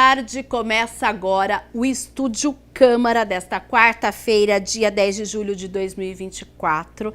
tarde, começa agora o Estúdio Câmara desta quarta-feira, dia 10 de julho de 2024.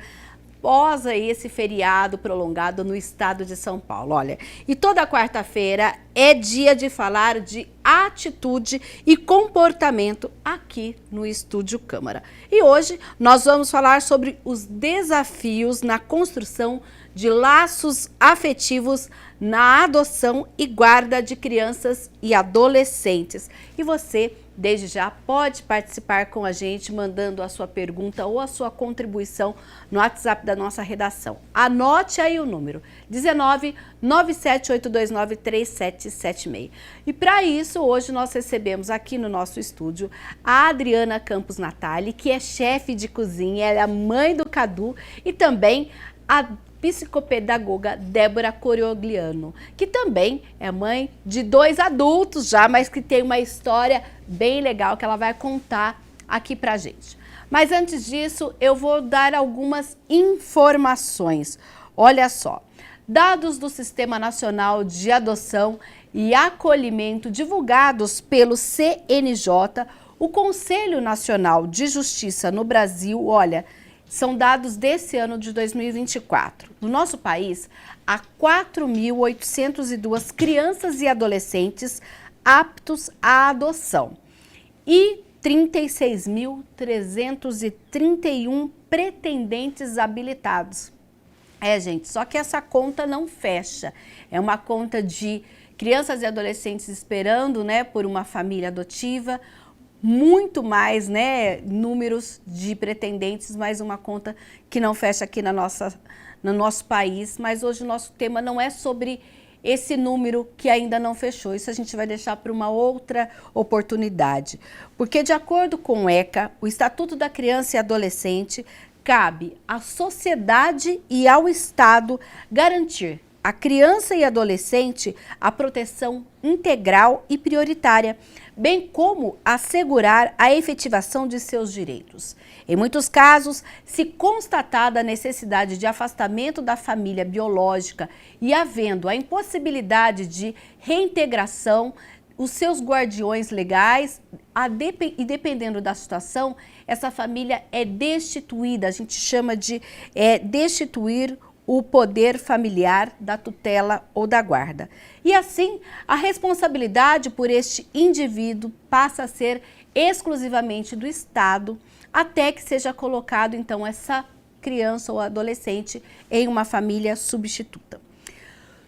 Após aí esse feriado prolongado no estado de São Paulo. Olha, e toda quarta-feira é dia de falar de atitude e comportamento aqui no Estúdio Câmara. E hoje nós vamos falar sobre os desafios na construção de laços afetivos na adoção e guarda de crianças e adolescentes. E você, desde já, pode participar com a gente, mandando a sua pergunta ou a sua contribuição no WhatsApp da nossa redação. Anote aí o número, 19 97829 3776. E para isso, hoje nós recebemos aqui no nosso estúdio a Adriana Campos Natali, que é chefe de cozinha, ela é a mãe do Cadu, e também a psicopedagoga Débora Corigliano, que também é mãe de 2 adultos já, mas que tem uma história bem legal que ela vai contar aqui pra gente. Mas antes disso, eu vou dar algumas informações. Olha só, dados do Sistema Nacional de Adoção e Acolhimento divulgados pelo CNJ, o Conselho Nacional de Justiça no Brasil, olha, são dados desse ano de 2024. No nosso país, há 4.802 crianças e adolescentes aptos à adoção e 36.331 pretendentes habilitados. Gente, só que essa conta não fecha. É uma conta de crianças e adolescentes esperando, né, por uma família adotiva, muito mais, né, números de pretendentes, mais uma conta que não fecha aqui no nosso país. Mas hoje o nosso tema não é sobre esse número que ainda não fechou. Isso a gente vai deixar para uma outra oportunidade. Porque, de acordo com o ECA, o Estatuto da Criança e Adolescente, cabe à sociedade e ao Estado garantir à criança e adolescente a proteção integral e prioritária, bem como assegurar a efetivação de seus direitos. Em muitos casos, se constatada a necessidade de afastamento da família biológica e havendo a impossibilidade de reintegração, os seus guardiões legais, e dependendo da situação, essa família é destituída, a gente chama de destituir o poder familiar da tutela ou da guarda. E assim, a responsabilidade por este indivíduo passa a ser exclusivamente do Estado, até que seja colocado, então, essa criança ou adolescente em uma família substituta.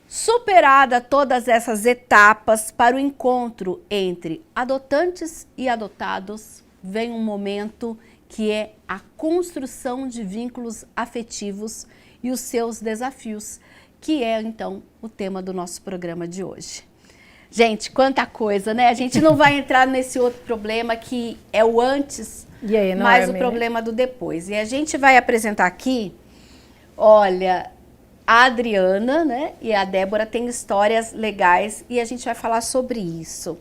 Superada todas essas etapas para o encontro entre adotantes e adotados, vem um momento que é a construção de vínculos afetivos e os seus desafios, que é, então, o tema do nosso programa de hoje. Gente, quanta coisa, né? A gente não vai entrar nesse outro problema que é o antes, mas o problema do depois. E a gente vai apresentar aqui, olha, a Adriana, né? E a Débora têm histórias legais e a gente vai falar sobre isso.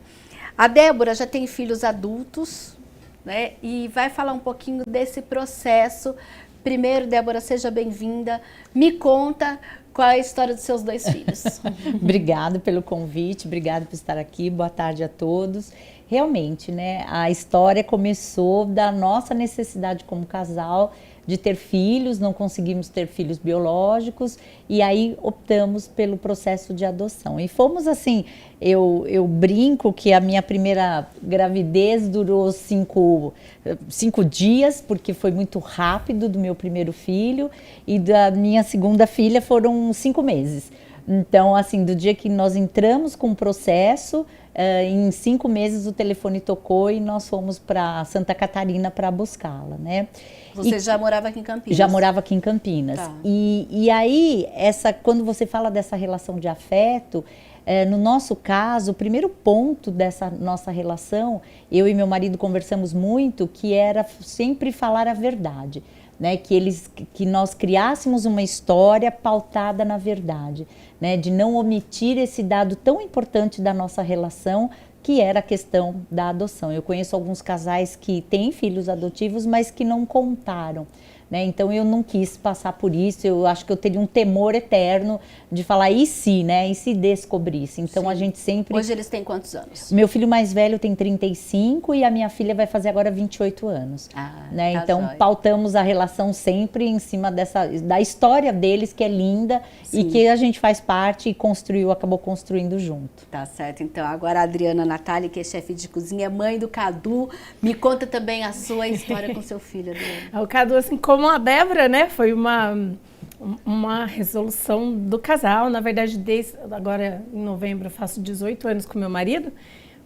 A Débora já tem filhos adultos, né? E vai falar um pouquinho desse processo. Primeiro, Débora, seja bem-vinda. Me conta qual é a história dos seus 2 filhos. Obrigada pelo convite, obrigada por estar aqui, boa tarde a todos. Realmente, né, a história começou da nossa necessidade como casal de ter filhos, não conseguimos ter filhos biológicos e aí optamos pelo processo de adoção. E fomos assim, eu brinco que a minha primeira gravidez durou 5 dias, porque foi muito rápido do meu primeiro filho, e da minha segunda filha foram 5 meses. Então, assim, do dia que nós entramos com o processo, em 5 meses o telefone tocou e nós fomos para Santa Catarina para buscá-la, né? Você já morava aqui em Campinas? Já morava aqui em Campinas. Tá. E aí, quando você fala dessa relação de afeto, no nosso caso, o primeiro ponto dessa nossa relação, eu e meu marido conversamos muito, que era sempre falar a verdade. Né, que nós criássemos uma história pautada na verdade, né, de não omitir esse dado tão importante da nossa relação, que era a questão da adoção. Eu conheço alguns casais que têm filhos adotivos, mas que não contaram, né? Então eu não quis passar por isso, eu acho que eu teria um temor eterno de falar, e se, né? E se descobrisse? Então a gente sempre... Hoje eles têm quantos anos? Meu filho mais velho tem 35 e a minha filha vai fazer agora 28 anos. Né? Tá Então jóia. pautamos a relação sempre em cima da história deles, que é linda, e que a gente faz parte e acabou construindo junto. Tá certo. Então agora a Adriana Natália, que é chefe de cozinha, mãe do Cadu, me conta também a sua história com seu filho, Adriana. O Cadu, assim como a Débora, né, foi uma resolução do casal. Na verdade, desde agora em novembro eu faço 18 anos com meu marido,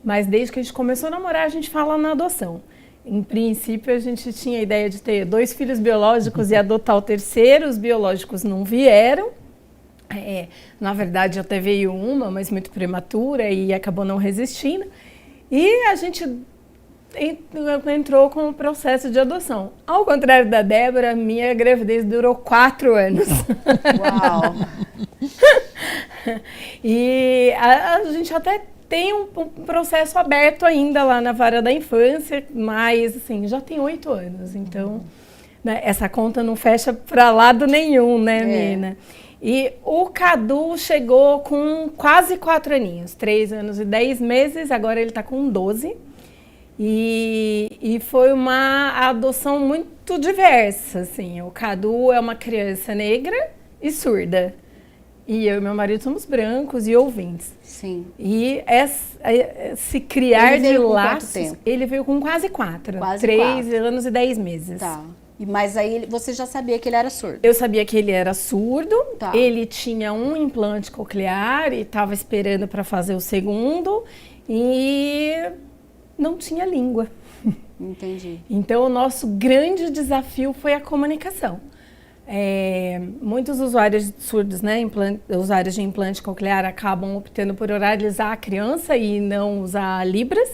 mas desde que a gente começou a namorar, a gente fala na adoção. Em princípio, a gente tinha a ideia de ter 2 filhos biológicos e adotar o terceiro. Os biológicos não vieram. Na verdade, até veio uma, mas muito prematura e acabou não resistindo. E a gente entrou com o processo de adoção. Ao contrário da Débora, minha gravidez durou 4 anos. Uau! E a gente até tem um processo aberto ainda lá na vara da infância, mas assim, já tem 8 anos, então né, essa conta não fecha para lado nenhum, né, Mina? E o Cadu chegou com quase 4 aninhos, 3 anos e 10 meses, agora ele está com 12. E foi uma adoção muito diversa, assim. O Cadu é uma criança negra e surda. E eu e meu marido somos brancos e ouvintes. Sim. E se criar de laços... Ele veio com quase 4. Quase 3 anos e 10 meses. Tá. Mas aí você já sabia que ele era surdo? Eu sabia que ele era surdo. Tá. Ele tinha um implante coclear e estava esperando para fazer o segundo. E não tinha língua. Entendi. Então, o nosso grande desafio foi a comunicação. Muitos usuários surdos, né, usuários de implante coclear, acabam optando por oralizar a criança e não usar Libras,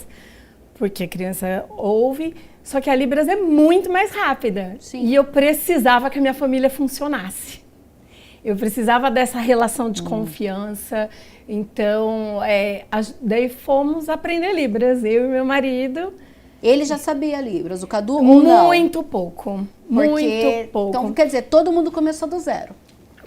porque a criança ouve. Só que a Libras é muito mais rápida. Sim. E eu precisava que a minha família funcionasse. Eu precisava dessa relação de confiança. Então, daí fomos aprender Libras, eu e meu marido. Ele já sabia Libras, o Cadu ou não? Muito pouco, muito pouco. Então, quer dizer, todo mundo começou do zero.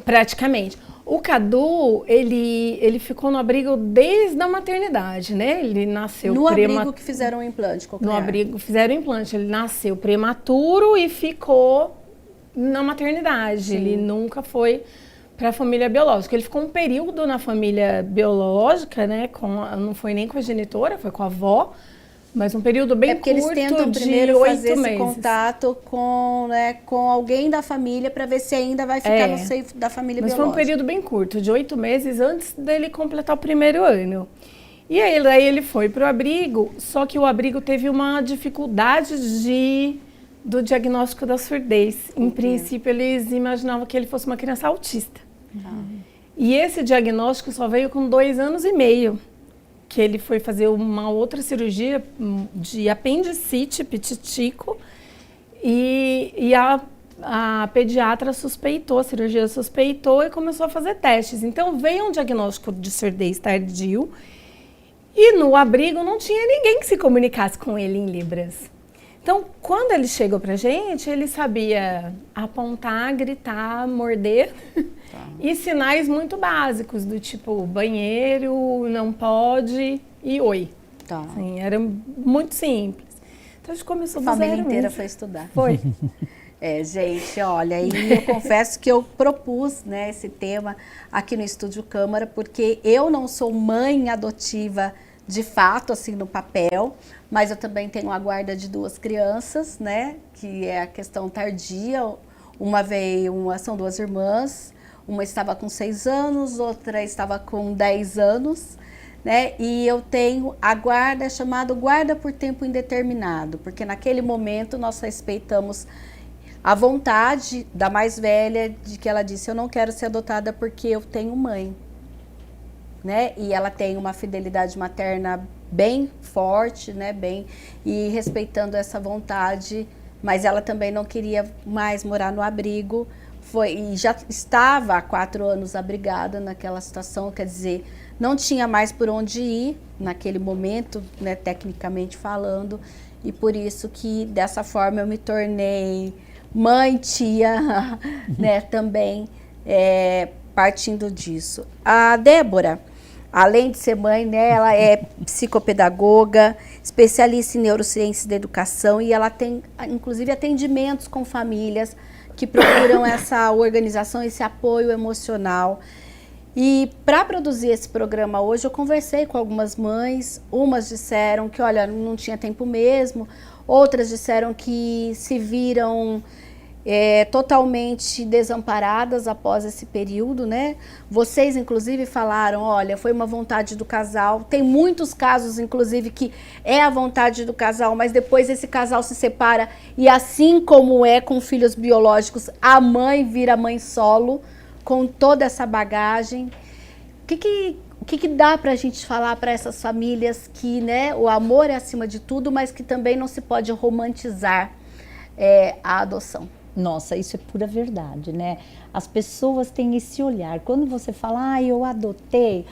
Praticamente. O Cadu, ele ficou no abrigo desde a maternidade, né? Ele nasceu no abrigo que fizeram o implante coclear. No abrigo fizeram o implante. Ele nasceu prematuro e ficou na maternidade. Sim. Ele nunca foi para a família biológica. Ele ficou um período na família biológica, né? Não foi nem com a genitora, foi com a avó. Mas um período bem curto de 8 meses. Eles tentam primeiro fazer esse contato com alguém da família para ver se ainda vai ficar no seio da família biológica. Mas foi um período bem curto, de 8 meses antes dele completar o primeiro ano. E aí daí ele foi para o abrigo, só que o abrigo teve uma dificuldade do diagnóstico da surdez. Em princípio, eles imaginavam que ele fosse uma criança autista. E esse diagnóstico só veio com 2 anos e meio. Que ele foi fazer uma outra cirurgia de apendicite pititico e a pediatra suspeitou, a cirurgia suspeitou e começou a fazer testes. Então veio um diagnóstico de surdez tardio e no abrigo não tinha ninguém que se comunicasse com ele em Libras. Então, quando ele chegou pra gente, ele sabia apontar, gritar, morder e sinais muito básicos, do tipo banheiro, não pode e oi. Tá. Assim, era muito simples. Então, a gente começou do zero. A família inteira foi estudar. Foi. Gente, olha, e eu confesso que eu propus, né, esse tema aqui no Estúdio Câmara, porque eu não sou mãe adotiva de fato, assim, no papel, mas eu também tenho a guarda de 2 crianças, né, que é a questão tardia. São 2 irmãs, uma estava com 6 anos, outra estava com 10 anos, né, e eu tenho a guarda chamada guarda por tempo indeterminado, porque naquele momento nós respeitamos a vontade da mais velha, de que ela disse, eu não quero ser adotada porque eu tenho mãe. Né? E ela tem uma fidelidade materna bem forte, né? E respeitando essa vontade, mas ela também não queria mais morar no abrigo, e já estava há 4 anos abrigada naquela situação, quer dizer, não tinha mais por onde ir naquele momento, né? Tecnicamente falando, e por isso que dessa forma eu me tornei mãe, tia, né, também partindo disso. A Débora, além de ser mãe, né, ela é psicopedagoga, especialista em neurociência da educação e ela tem, inclusive, atendimentos com famílias que procuram essa organização, esse apoio emocional. E para produzir esse programa hoje, eu conversei com algumas mães, umas disseram que, olha, não tinha tempo mesmo, outras disseram que se viram totalmente desamparadas após esse período, né? Vocês, inclusive, falaram, olha, foi uma vontade do casal. Tem muitos casos, inclusive, que é a vontade do casal, mas depois esse casal se separa e assim como é com filhos biológicos, a mãe vira mãe solo, com toda essa bagagem. O que dá para a gente falar para essas famílias que, né, o amor é acima de tudo, mas que também não se pode romantizar a adoção? Nossa, isso é pura verdade, né? As pessoas têm esse olhar. Quando você fala, eu adotei,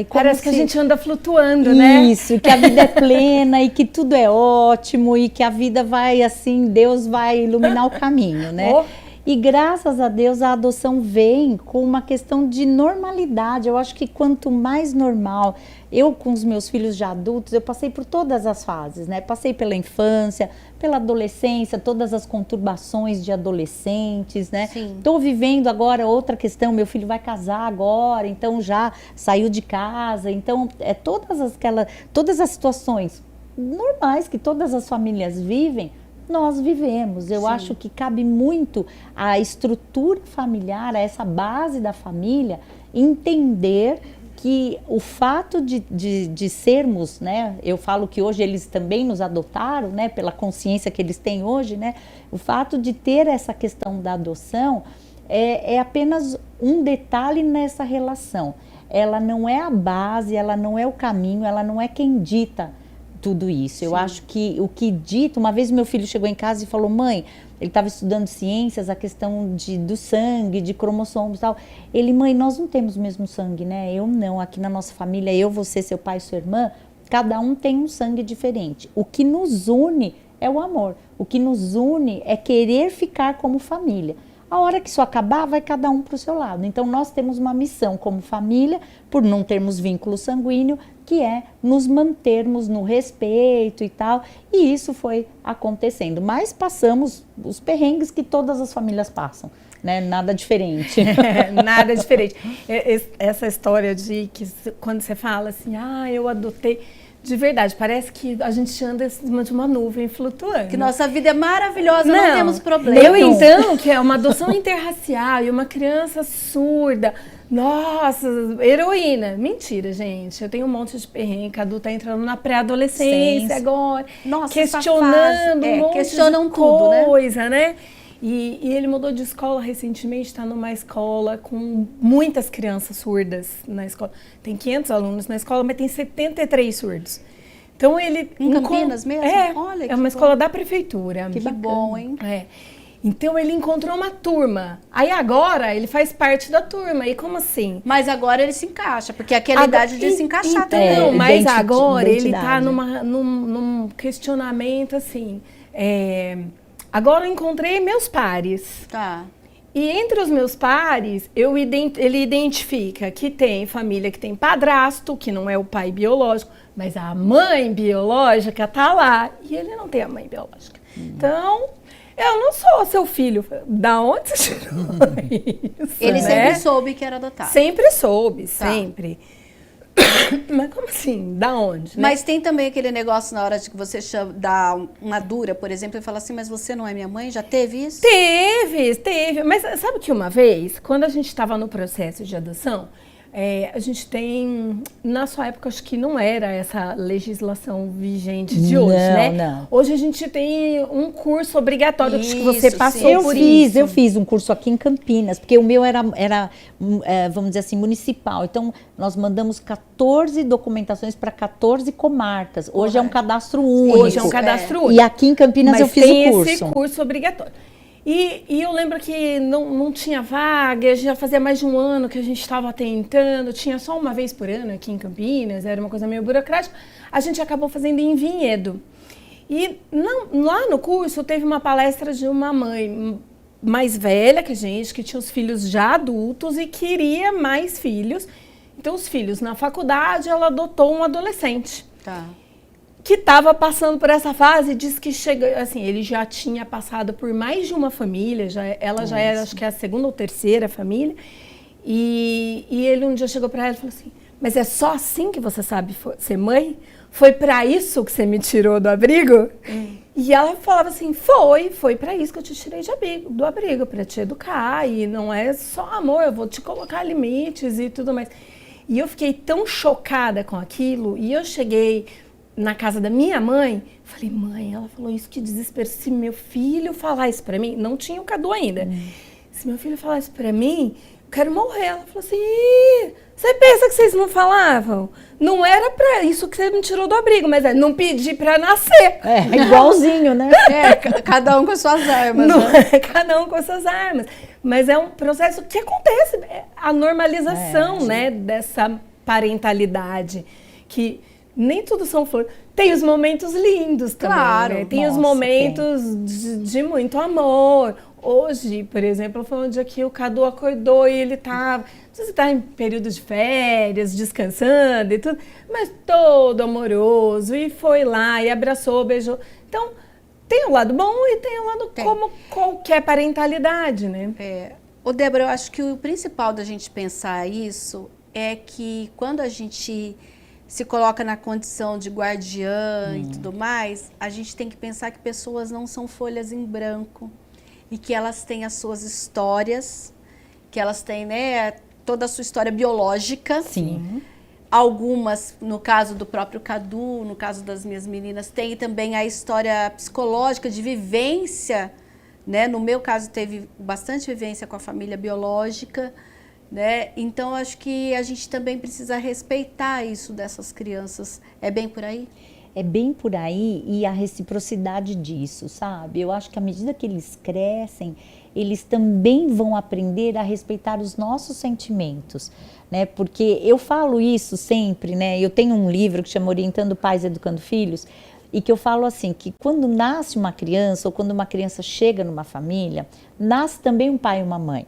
parece que a gente anda flutuando, né? Isso, que a vida é plena e que tudo é ótimo e que a vida vai assim, Deus vai iluminar o caminho, né? E graças a Deus a adoção vem com uma questão de normalidade. Eu acho que quanto mais normal, eu com os meus filhos já adultos, eu passei por todas as fases, né? Passei pela infância, pela adolescência, todas as conturbações de adolescentes, né? Estou vivendo agora outra questão, meu filho vai casar agora, então já saiu de casa. Então, todas as situações normais que todas as famílias vivem, nós vivemos. Eu acho que cabe muito à estrutura familiar, a essa base da família, entender que o fato de sermos, né, eu falo que hoje eles também nos adotaram, né, pela consciência que eles têm hoje, né, o fato de ter essa questão da adoção é apenas um detalhe nessa relação. Ela não é a base, ela não é o caminho, ela não é quem dita tudo isso. Eu acho que o que dita, uma vez meu filho chegou em casa e falou, mãe, ele estava estudando ciências, a questão do sangue, de cromossomos e tal. Ele, mãe, nós não temos o mesmo sangue, né? Eu não, aqui na nossa família, eu, você, seu pai, sua irmã, cada um tem um sangue diferente. O que nos une é o amor. O que nos une é querer ficar como família. A hora que isso acabar, vai cada um para o seu lado. Então, nós temos uma missão como família, por não termos vínculo sanguíneo, que é nos mantermos no respeito e tal. E isso foi acontecendo. Mas passamos os perrengues que todas as famílias passam, né? Nada diferente. Nada diferente. Essa história de que quando você fala assim, eu adotei... De verdade, parece que a gente anda em cima de uma nuvem flutuando. Que nossa vida é maravilhosa, não temos problema. Então, que é uma adoção interracial e uma criança surda. Nossa, heroína. Mentira, gente. Eu tenho um monte de perrengue. A Cadu tá entrando na pré-adolescência agora. Nossa, questionando um monte questionam de tudo, coisa, né? E ele mudou de escola recentemente, está numa escola com muitas crianças surdas na escola. Tem 500 alunos na escola, mas tem 73 surdos. Então ele... Em Campinas mesmo? Olha, é uma escola da prefeitura. Que bom, hein? Então ele encontrou uma turma. Aí agora ele faz parte da turma. E como assim? Mas agora ele se encaixa, porque é aquela idade de se encaixar também. Não, mas agora ele está num questionamento assim... Agora eu encontrei meus pares. Tá. E entre os meus pares, ele identifica que tem família que tem padrasto, que não é o pai biológico, mas a mãe biológica tá lá. E ele não tem a mãe biológica. Então, eu não sou seu filho. Da onde você tirou isso? Ele sempre soube que era adotado. Sempre soube, sempre. Mas como assim? Da onde? Né? Mas tem também aquele negócio na hora de que você dá uma dura, por exemplo, e fala assim, mas você não é minha mãe? Já teve isso? Teve. Mas sabe que uma vez, quando a gente estava no processo de adoção, a gente tem, na sua época, acho que não era essa legislação vigente de hoje, né? Não. Hoje a gente tem um curso obrigatório, acho que você passou por isso. Eu fiz um curso aqui em Campinas, porque o meu era vamos dizer assim, municipal. Então, nós mandamos 14 documentações para 14 comarcas. Hoje é um cadastro único. Hoje é um cadastro único. E aqui em Campinas eu fiz o curso. Mas tem esse curso obrigatório. E eu lembro que não tinha vaga, já fazia mais de um ano que a gente estava tentando, tinha só uma vez por ano aqui em Campinas, era uma coisa meio burocrática. A gente acabou fazendo em Vinhedo. E lá no curso teve uma palestra de uma mãe mais velha que a gente, que tinha os filhos já adultos e queria mais filhos. Então, os filhos na faculdade, ela adotou um adolescente. Tá. Que estava passando por essa fase, diz que chega, assim, ele já tinha passado por mais de uma família, ela já era, acho que é a segunda ou terceira família, e ele um dia chegou para ela e falou assim, mas é só assim que você sabe ser mãe? Foi para isso que você me tirou do abrigo? E ela falava assim, foi para isso que eu te tirei do abrigo, para te educar, e não é só amor, eu vou te colocar limites e tudo mais. E eu fiquei tão chocada com aquilo, e eu cheguei na casa da minha mãe, falei, mãe, ela falou isso, que desespero. Se meu filho falar isso pra mim, não tinha o Cadu ainda. Se meu filho falar isso pra mim, eu quero morrer. Ela falou assim, você pensa que vocês não falavam? Não era pra isso que você me tirou do abrigo, mas não pedi pra nascer. É igualzinho, né? Cada um com suas armas. Não, né? cada um com suas armas. Mas é um processo que acontece, a normalização, né, dessa parentalidade, que nem tudo são flores. Tem os momentos lindos também, Claro, né? Tem os nossa, momentos de muito amor. Hoje, por exemplo, foi um dia que o Cadu acordou e ele estava... Você está em período de férias, descansando e tudo, mas todo amoroso. E foi lá e abraçou, beijou. Então, tem o lado bom e tem o lado como qualquer parentalidade, né? Ô, Débora, eu acho que o principal da gente pensar isso é que quando a gente se coloca na condição de guardiã e tudo mais, a gente tem que pensar que pessoas não são folhas em branco e que elas têm as suas histórias, que elas têm, né, toda a sua história biológica. Sim. Algumas, no caso do próprio Cadu, no caso das minhas meninas, tem também a história psicológica de vivência, né? No meu caso, teve bastante vivência com a família biológica, né? Então, acho que a gente também precisa respeitar isso dessas crianças. É bem por aí? É bem por aí, e a reciprocidade disso, sabe? Eu acho que à medida que eles crescem, eles também vão aprender a respeitar os nossos sentimentos, né? Porque eu falo isso sempre, né? Eu tenho um livro que chama Orientando Pais Educando Filhos, e que eu falo assim, que quando nasce uma criança, ou quando uma criança chega numa família, nasce também um pai e uma mãe.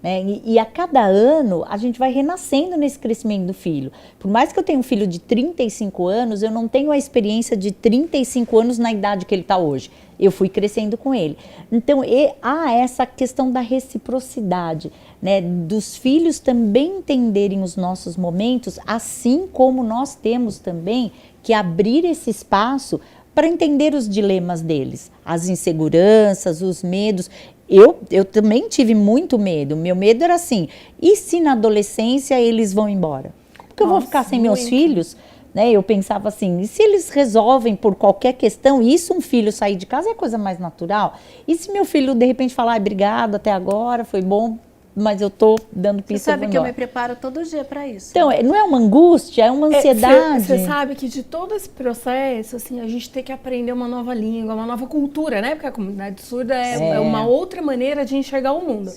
Né? E a cada ano a gente vai renascendo nesse crescimento do filho. Por mais que eu tenha um filho de 35 anos, eu não tenho a experiência de 35 anos na idade que ele está hoje. Eu fui crescendo com ele. Então, há essa questão da reciprocidade, né? Dos filhos também entenderem os nossos momentos, assim como nós temos também que abrir esse espaço para entender os dilemas deles, as inseguranças, os medos. Eu também tive muito medo. Meu medo era assim, e se na adolescência eles vão embora? Porque eu vou ficar sem meus filhos? Né? Eu pensava assim, e se eles resolvem por qualquer questão, isso um filho sair de casa é a coisa mais natural? E se meu filho de repente falar, obrigado, até agora, foi bom, mas eu tô dando pista. Você sabe que eu me preparo todo dia para isso. Então, não é uma angústia, é uma ansiedade. Você sabe que de todo esse processo, assim, a gente tem que aprender uma nova língua, uma nova cultura, né? Porque a comunidade surda é uma outra maneira de enxergar o mundo.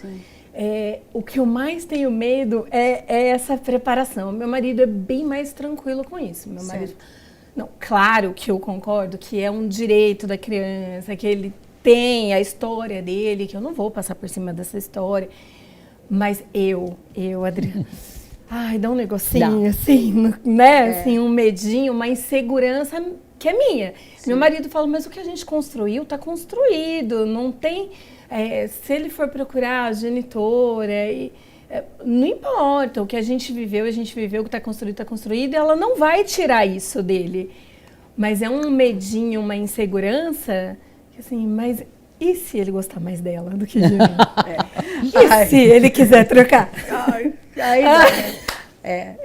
O que eu mais tenho medo é essa preparação. Meu marido é bem mais tranquilo com isso. Meu marido, não, claro que eu concordo que é um direito da criança, que ele tem a história dele, que eu não vou passar por cima dessa história. Mas Adriana, ai, dá um negocinho assim, né? Assim, um medinho, uma insegurança que é minha. Sim. Meu marido fala, mas o que a gente construiu está construído, não tem... se ele for procurar a genitora, não importa, o que a gente viveu, o que está construído, e ela não vai tirar isso dele. Mas é um medinho, uma insegurança, que assim, mas... E se ele gostar mais dela do que de mim? E se ele quiser trocar?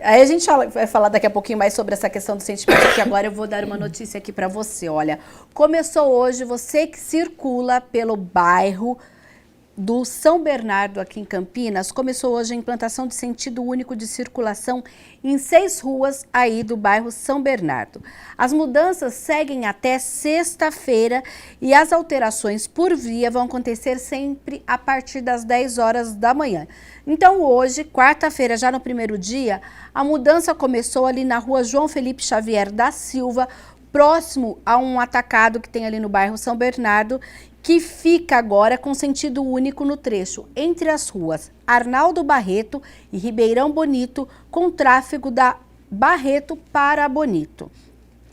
Aí a gente vai falar daqui a pouquinho mais sobre essa questão do sentimento, porque agora eu vou dar uma notícia aqui para você. Olha, começou hoje, você que circula pelo bairro do São Bernardo, aqui em Campinas, começou hoje a implantação de sentido único de circulação em 6 ruas aí do bairro São Bernardo. As mudanças seguem até sexta-feira e as alterações por via vão acontecer sempre a partir das 10 horas da manhã. Então hoje, quarta-feira, já no primeiro dia, a mudança começou ali na rua João Felipe Xavier da Silva, próximo a um atacado que tem ali no bairro São Bernardo, que fica agora com sentido único no trecho entre as ruas Arnaldo Barreto e Ribeirão Bonito, com tráfego da Barreto para Bonito.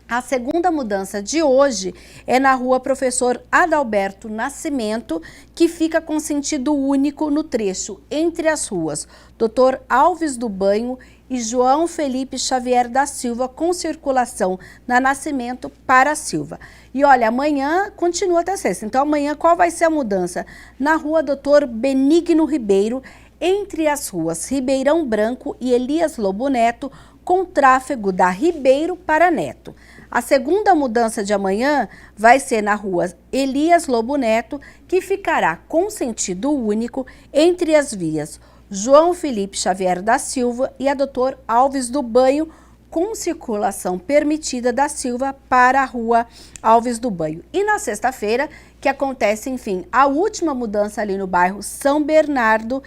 A segunda mudança de hoje é na rua Professor Adalberto Nascimento, que fica com sentido único no trecho entre as ruas Dr. Alves do Banho e João Felipe Xavier da Silva, com circulação na Nascimento para Silva. E olha, amanhã continua até sexta. Então amanhã qual vai ser a mudança? Na rua Dr. Benigno Ribeiro, entre as ruas Ribeirão Branco e Elias Lobo Neto, com tráfego da Ribeiro para Neto. A segunda mudança de amanhã vai ser na rua Elias Lobo Neto, que ficará com sentido único entre as vias João Felipe Xavier da Silva e a Dr. Alves do Banho, com circulação permitida da Silva para a rua Alves do Banho. E na sexta-feira, que acontece, enfim, a última mudança ali no bairro São Bernardo,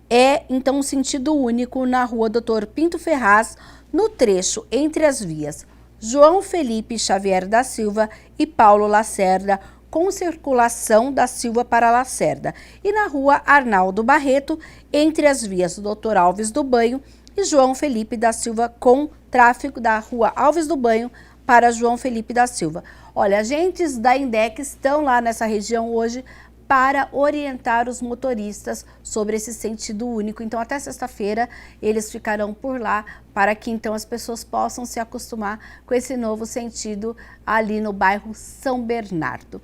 é então um sentido único na rua Dr. Pinto Ferraz, no trecho entre as vias João Felipe Xavier da Silva e Paulo Lacerda, com circulação da Silva para Lacerda. E na rua Arnaldo Barreto, entre as vias Dr. Alves do Banho e João Felipe da Silva, com tráfego da rua Alves do Banho para João Felipe da Silva. Olha, agentes da INDEC estão lá nessa região hoje para orientar os motoristas sobre esse sentido único. Então, até sexta-feira, eles ficarão por lá para que, então, as pessoas possam se acostumar com esse novo sentido ali no bairro São Bernardo.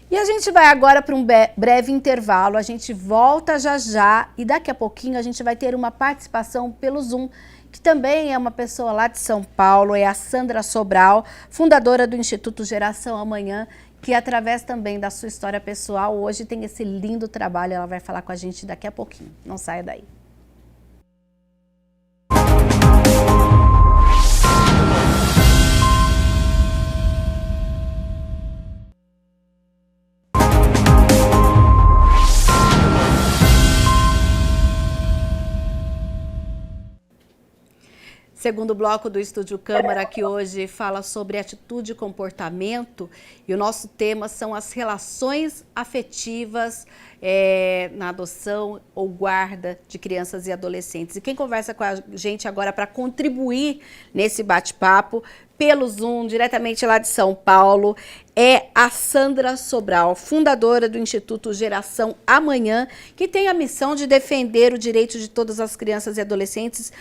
E a gente vai agora para um breve intervalo, a gente volta já já e daqui a pouquinho a gente vai ter uma participação pelo Zoom, que também é uma pessoa lá de São Paulo, é a Sandra Sobral, fundadora do Instituto Geração Amanhã, que através também da sua história pessoal, hoje tem esse lindo trabalho, ela vai falar com a gente daqui a pouquinho. Não saia daí. Segundo bloco do Estúdio Câmara, que hoje fala sobre atitude e comportamento, e o nosso tema são as relações afetivas na adoção ou guarda de crianças e adolescentes. E quem conversa com a gente agora para contribuir nesse bate-papo pelo Zoom, diretamente lá de São Paulo, é a Sandra Sobral, fundadora do Instituto Geração Amanhã, que tem a missão de defender o direito de todas as crianças e adolescentes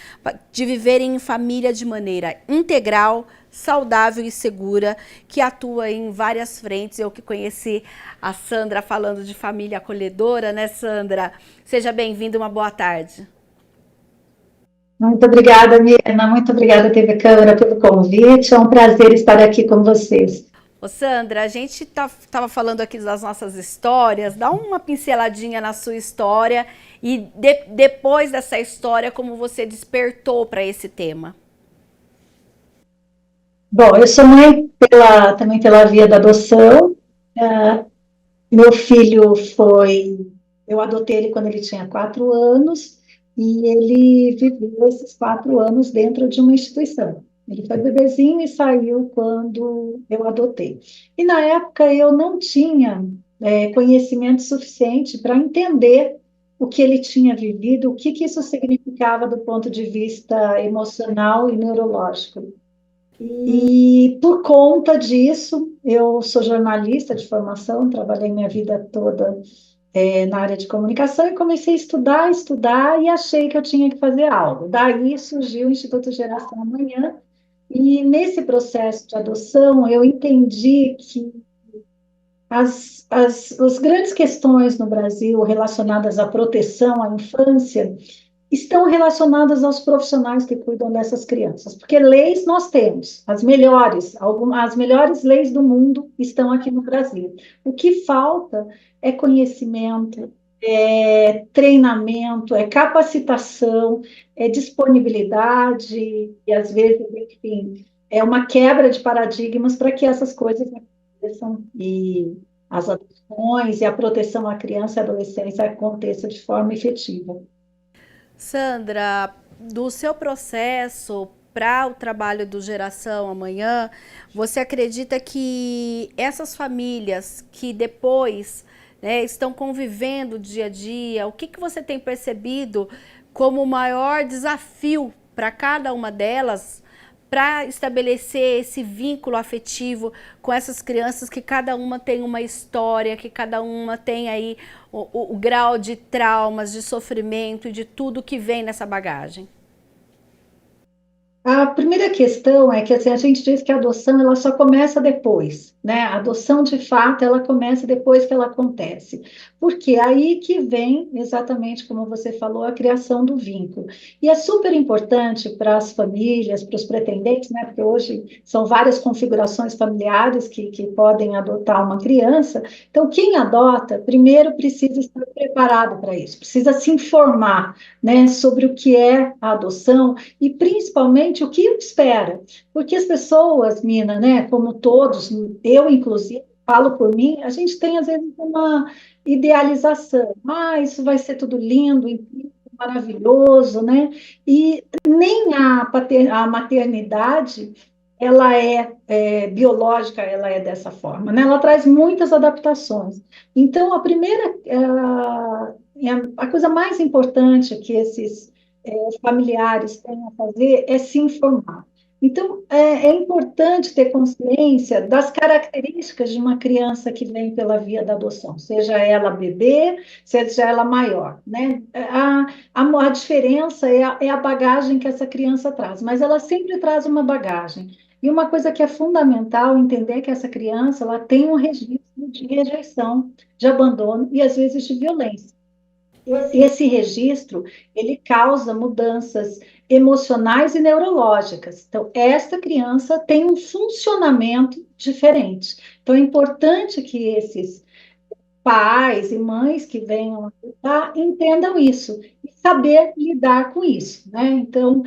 de viverem em família de maneira integral, saudável e segura, que atua em várias frentes. Eu que conheci a Sandra falando de família acolhedora, né, Sandra? Seja bem-vinda, uma boa tarde. Muito obrigada, Mirna. Muito obrigada, TV Câmara, pelo convite. É um prazer estar aqui com vocês. Ô Sandra, a gente estava falando aqui das nossas histórias, dá uma pinceladinha na sua história e depois dessa história, como você despertou para esse tema. Bom, eu sou mãe também pela via da adoção. Meu filho eu adotei ele quando ele tinha 4 anos e ele viveu esses 4 anos dentro de uma instituição. Ele foi bebezinho e saiu quando eu adotei. E na época eu não tinha conhecimento suficiente para entender o que ele tinha vivido, o que isso significava do ponto de vista emocional e neurológico. E por conta disso, eu sou jornalista de formação, trabalhei minha vida toda na área de comunicação e comecei a estudar e achei que eu tinha que fazer algo. Daí surgiu o Instituto Geração Amanhã e nesse processo de adoção eu entendi que as grandes questões no Brasil relacionadas à proteção à infância estão relacionadas aos profissionais que cuidam dessas crianças, porque leis nós temos, as melhores leis do mundo estão aqui no Brasil. O que falta é conhecimento, é treinamento, é capacitação, é disponibilidade, e às vezes, enfim, é uma quebra de paradigmas para que essas coisas aconteçam e as adoções e a proteção à criança e à adolescência aconteça de forma efetiva. Sandra, do seu processo para o trabalho do Geração Amanhã, você acredita que essas famílias que depois, né, estão convivendo dia a dia, o que você tem percebido como o maior desafio para cada uma delas para estabelecer esse vínculo afetivo com essas crianças, que cada uma tem uma história, que cada uma tem aí o grau de traumas, de sofrimento e de tudo que vem nessa bagagem? A primeira questão é que assim, a gente diz que a adoção ela só começa depois, né? A adoção de fato ela começa depois que ela acontece, porque é aí que vem exatamente como você falou a criação do vínculo. E é super importante para as famílias, para os pretendentes, né? Porque hoje são várias configurações familiares que podem adotar uma criança. Então quem adota primeiro precisa estar preparado para isso, precisa se informar, né? Sobre o que é a adoção e principalmente o que espera. Porque as pessoas, Mina, né, como todos, eu inclusive, falo por mim, a gente tem às vezes uma idealização. Ah, isso vai ser tudo lindo, incrível, maravilhoso, né? E nem a maternidade, ela biológica, ela é dessa forma, né? Ela traz muitas adaptações. Então, a primeira, a coisa mais importante que esses familiares têm a fazer é se informar. Então, é importante ter consciência das características de uma criança que vem pela via da adoção, seja ela bebê, seja ela maior, né? A diferença é a bagagem que essa criança traz, mas ela sempre traz uma bagagem. E uma coisa que é fundamental entender é que essa criança ela tem um registro de rejeição, de abandono e às vezes de violência. Esse registro, ele causa mudanças emocionais e neurológicas. Então, esta criança tem um funcionamento diferente. Então, é importante que esses pais e mães que venham ajudar entendam isso e saber lidar com isso, né? Então,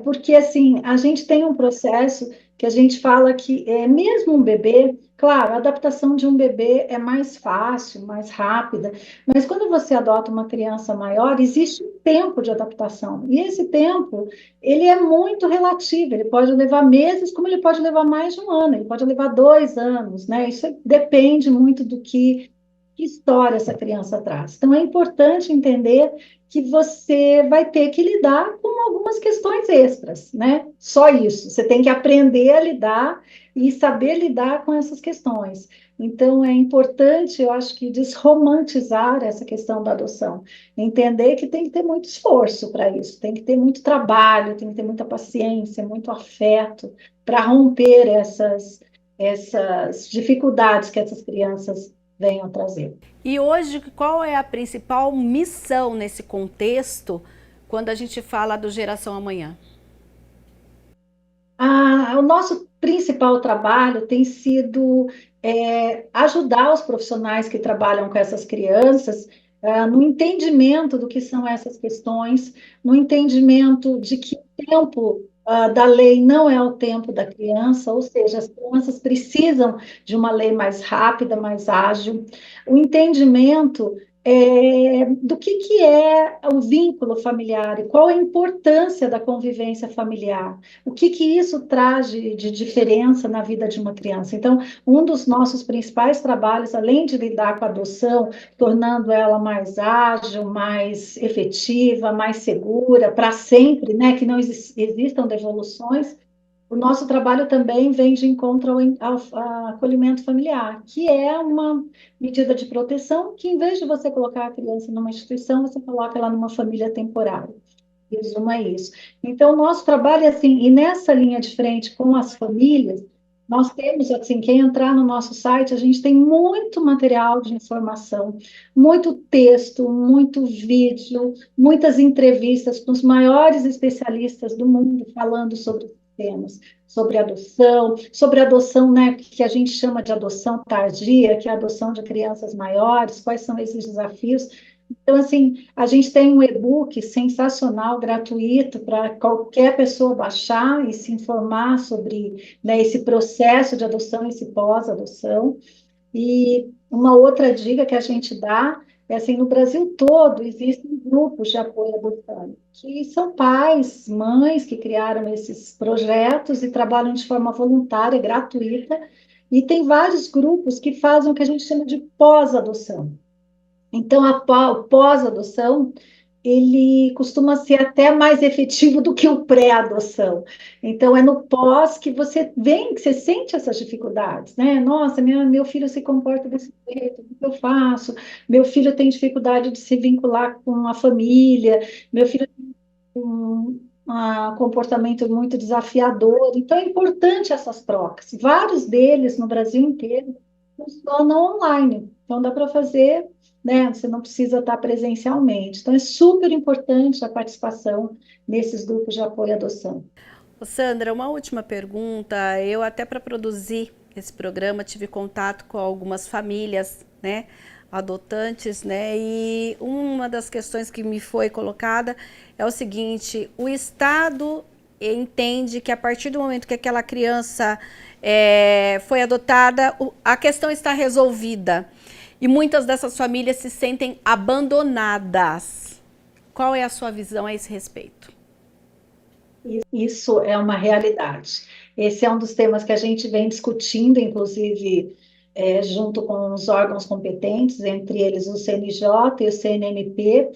porque assim, a gente tem um processo que a gente fala que mesmo um bebê, claro, a adaptação de um bebê é mais fácil, mais rápida, mas quando você adota uma criança maior, existe um tempo de adaptação, e esse tempo, ele é muito relativo, ele pode levar meses, como ele pode levar mais de um ano, ele pode levar 2 anos, né? Isso depende muito do que história essa criança traz. Então, é importante entender que você vai ter que lidar com algumas questões extras, né? Só isso. Você tem que aprender a lidar e saber lidar com essas questões. Então, é importante, eu acho que, desromantizar essa questão da adoção. Entender que tem que ter muito esforço para isso, tem que ter muito trabalho, tem que ter muita paciência, muito afeto para romper essas dificuldades que essas crianças venham trazer. E hoje, qual é a principal missão nesse contexto, quando a gente fala do Geração Amanhã? O nosso principal trabalho tem sido ajudar os profissionais que trabalham com essas crianças no entendimento do que são essas questões, no entendimento de que o tempo da lei não é o tempo da criança, ou seja, as crianças precisam de uma lei mais rápida, mais ágil, o entendimento do que é o vínculo familiar e qual a importância da convivência familiar. O que isso traz de diferença na vida de uma criança? Então, um dos nossos principais trabalhos, além de lidar com a adoção, tornando ela mais ágil, mais efetiva, mais segura, para sempre, né? Que não existam devoluções, o nosso trabalho também vem de encontro ao acolhimento familiar, que é uma medida de proteção que, em vez de você colocar a criança numa instituição, você coloca ela numa família temporária. Resumo é isso. Então, o nosso trabalho é assim, e nessa linha de frente com as famílias, nós temos, assim, quem entrar no nosso site, a gente tem muito material de informação, muito texto, muito vídeo, muitas entrevistas com os maiores especialistas do mundo falando sobre os temas, sobre adoção, né, que a gente chama de adoção tardia, que é a adoção de crianças maiores, quais são esses desafios. Então, assim, a gente tem um e-book sensacional, gratuito, para qualquer pessoa baixar e se informar sobre, né, esse processo de adoção, esse pós-adoção. E uma outra dica que a gente dá É assim, no Brasil todo existem grupos de apoio à adoção, que são pais, mães que criaram esses projetos e trabalham de forma voluntária, gratuita, e tem vários grupos que fazem o que a gente chama de pós-adoção. Então, o pós-adoção, ele costuma ser até mais efetivo do que o pré-adoção. Então, é no pós que você vem, que você sente essas dificuldades, né? Nossa, meu filho se comporta desse jeito, o que eu faço? Meu filho tem dificuldade de se vincular com a família, meu filho tem um comportamento muito desafiador. Então, é importante essas trocas. Vários deles, no Brasil inteiro, funcionam online. Então, dá para fazer, né? Você não precisa estar presencialmente. Então, é super importante a participação nesses grupos de apoio à adoção. Ô, Sandra, uma última pergunta. Eu até para produzir esse programa tive contato com algumas famílias, né, adotantes, né, e uma das questões que me foi colocada é o seguinte: o Estado entende que a partir do momento que aquela criança foi adotada, a questão está resolvida. E muitas dessas famílias se sentem abandonadas. Qual é a sua visão a esse respeito? Isso é uma realidade. Esse é um dos temas que a gente vem discutindo, inclusive, junto com os órgãos competentes, entre eles o CNJ e o CNMP,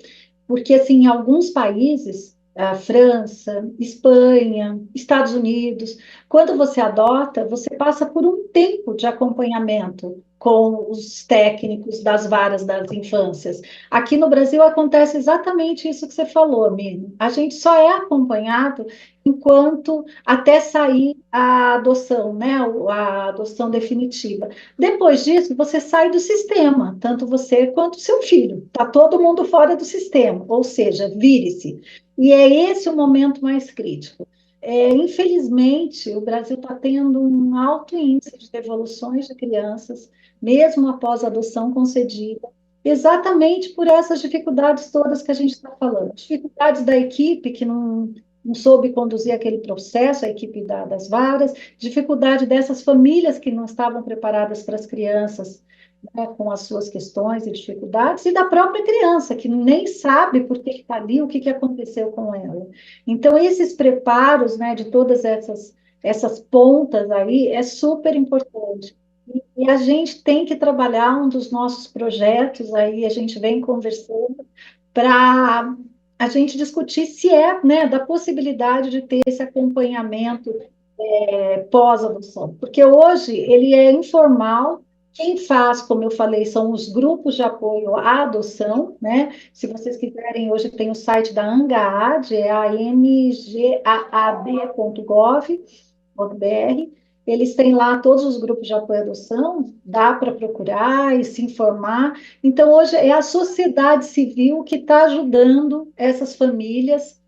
porque, assim, em alguns países, a França, Espanha, Estados Unidos, quando você adota, você passa por um tempo de acompanhamento com os técnicos das varas das infâncias. Aqui no Brasil acontece exatamente isso que você falou, Mino. A gente só é acompanhado enquanto até sair a adoção, né, a adoção definitiva. Depois disso, você sai do sistema, tanto você quanto seu filho. Está todo mundo fora do sistema, ou seja, vire-se. E é esse o momento mais crítico. Infelizmente, o Brasil está tendo um alto índice de devoluções de crianças, mesmo após a adoção concedida, exatamente por essas dificuldades todas que a gente está falando. Dificuldades da equipe que não soube conduzir aquele processo, a equipe das varas, dificuldade dessas famílias que não estavam preparadas para as crianças, né, com as suas questões e dificuldades, e da própria criança, que nem sabe por que está ali, o que aconteceu com ela. Então, esses preparos, né, de todas essas pontas aí, é super importante. E a gente tem que trabalhar um dos nossos projetos aí, a gente vem conversando para a gente discutir se né, da possibilidade de ter esse acompanhamento pós-adoção, porque hoje ele é informal. Quem faz, como eu falei, são os grupos de apoio à adoção, né? Se vocês quiserem, hoje tem o site da ANGAAD, é angaad.gov.br. Eles têm lá todos os grupos de apoio à adoção, dá para procurar e se informar. Então, hoje é a sociedade civil que está ajudando essas famílias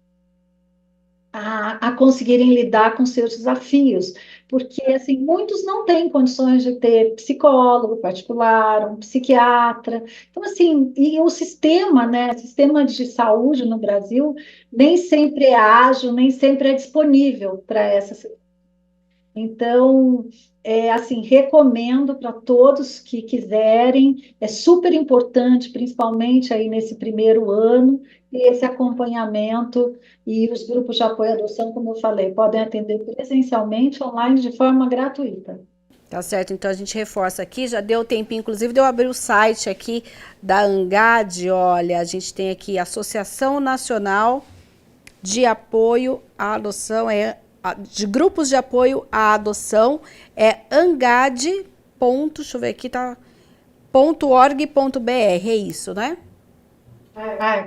a conseguirem lidar com seus desafios, porque assim muitos não têm condições de ter psicólogo particular, um psiquiatra. Então assim, e o sistema, né, sistema de saúde no Brasil nem sempre é ágil, nem sempre é disponível para essa. Então, assim, recomendo para todos que quiserem, é super importante, principalmente aí nesse primeiro ano, esse acompanhamento e os grupos de apoio à adoção, como eu falei, podem atender presencialmente, online, de forma gratuita. Tá certo, então a gente reforça aqui, já deu tempinho, inclusive de eu abrir o site aqui da ANGAD, olha, a gente tem aqui Associação Nacional de Apoio à Adoção, de grupos de apoio à adoção, é angad. Deixa eu ver aqui, tá? .org.br, é isso, né? .org.br.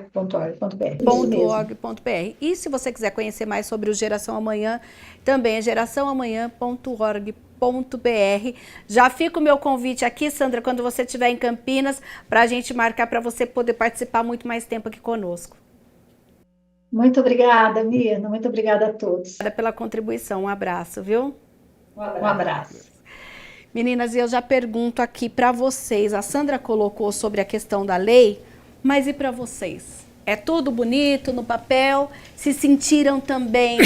E se você quiser conhecer mais sobre o Geração Amanhã, também é geraçãoamanhã.org.br. Já fica o meu convite aqui, Sandra, quando você estiver em Campinas, para a gente marcar para você poder participar muito mais tempo aqui conosco. Muito obrigada, Mirna. Muito obrigada a todos. Obrigada pela contribuição. Um abraço, viu? Um abraço. Meninas, eu já pergunto aqui para vocês. A Sandra colocou sobre a questão da lei, mas e para vocês? É tudo bonito no papel? Se sentiram também,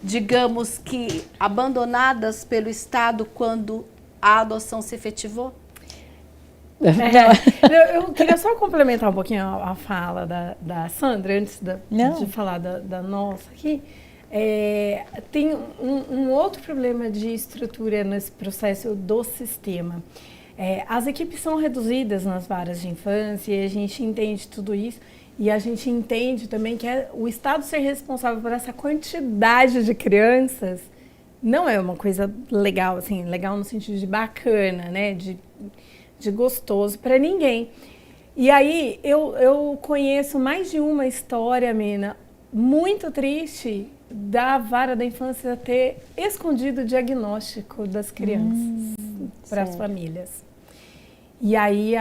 digamos que, abandonadas pelo Estado quando a adoção se efetivou? Eu queria só complementar um pouquinho a fala da Sandra, antes de falar da nossa aqui. Tem um outro problema de estrutura nesse processo do sistema. As equipes são reduzidas nas varas de infância e a gente entende tudo isso. E a gente entende também que o Estado ser responsável por essa quantidade de crianças não é uma coisa legal, assim, legal no sentido de bacana, né? De gostoso para ninguém. E aí eu conheço mais de uma história, Mina, muito triste da vara da infância ter escondido o diagnóstico das crianças para as famílias. E aí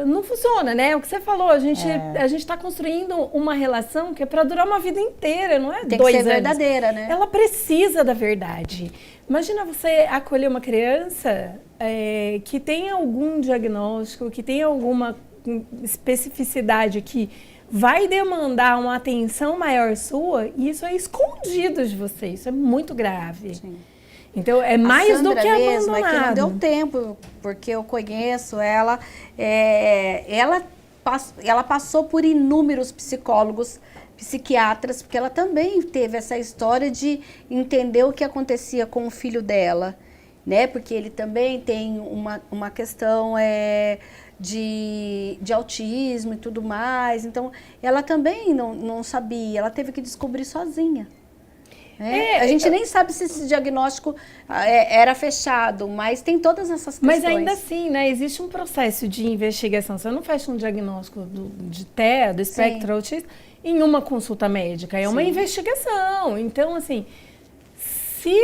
não funciona, né? O que você falou, a gente está construindo uma relação que é para durar uma vida inteira, não é? Tem que ser verdadeira, né? Ela precisa da verdade. Imagina você acolher uma criança que tem algum diagnóstico, que tem alguma especificidade que vai demandar uma atenção maior sua, e isso é escondido de você, isso é muito grave. Sim. Então, é mais do que mesmo, abandonado. É que não deu tempo, porque eu conheço ela, ela passou por inúmeros psicólogos, psiquiatras, porque ela também teve essa história de entender o que acontecia com o filho dela, né? Porque ele também tem uma questão de autismo e tudo mais. Então, ela também não sabia, ela teve que descobrir sozinha. A gente nem sabe se esse diagnóstico era fechado, mas tem todas essas questões. Mas ainda assim, né, existe um processo de investigação. Você não fecha um diagnóstico de TEA, do espectro autista, em uma consulta médica. É uma investigação. Então, assim, se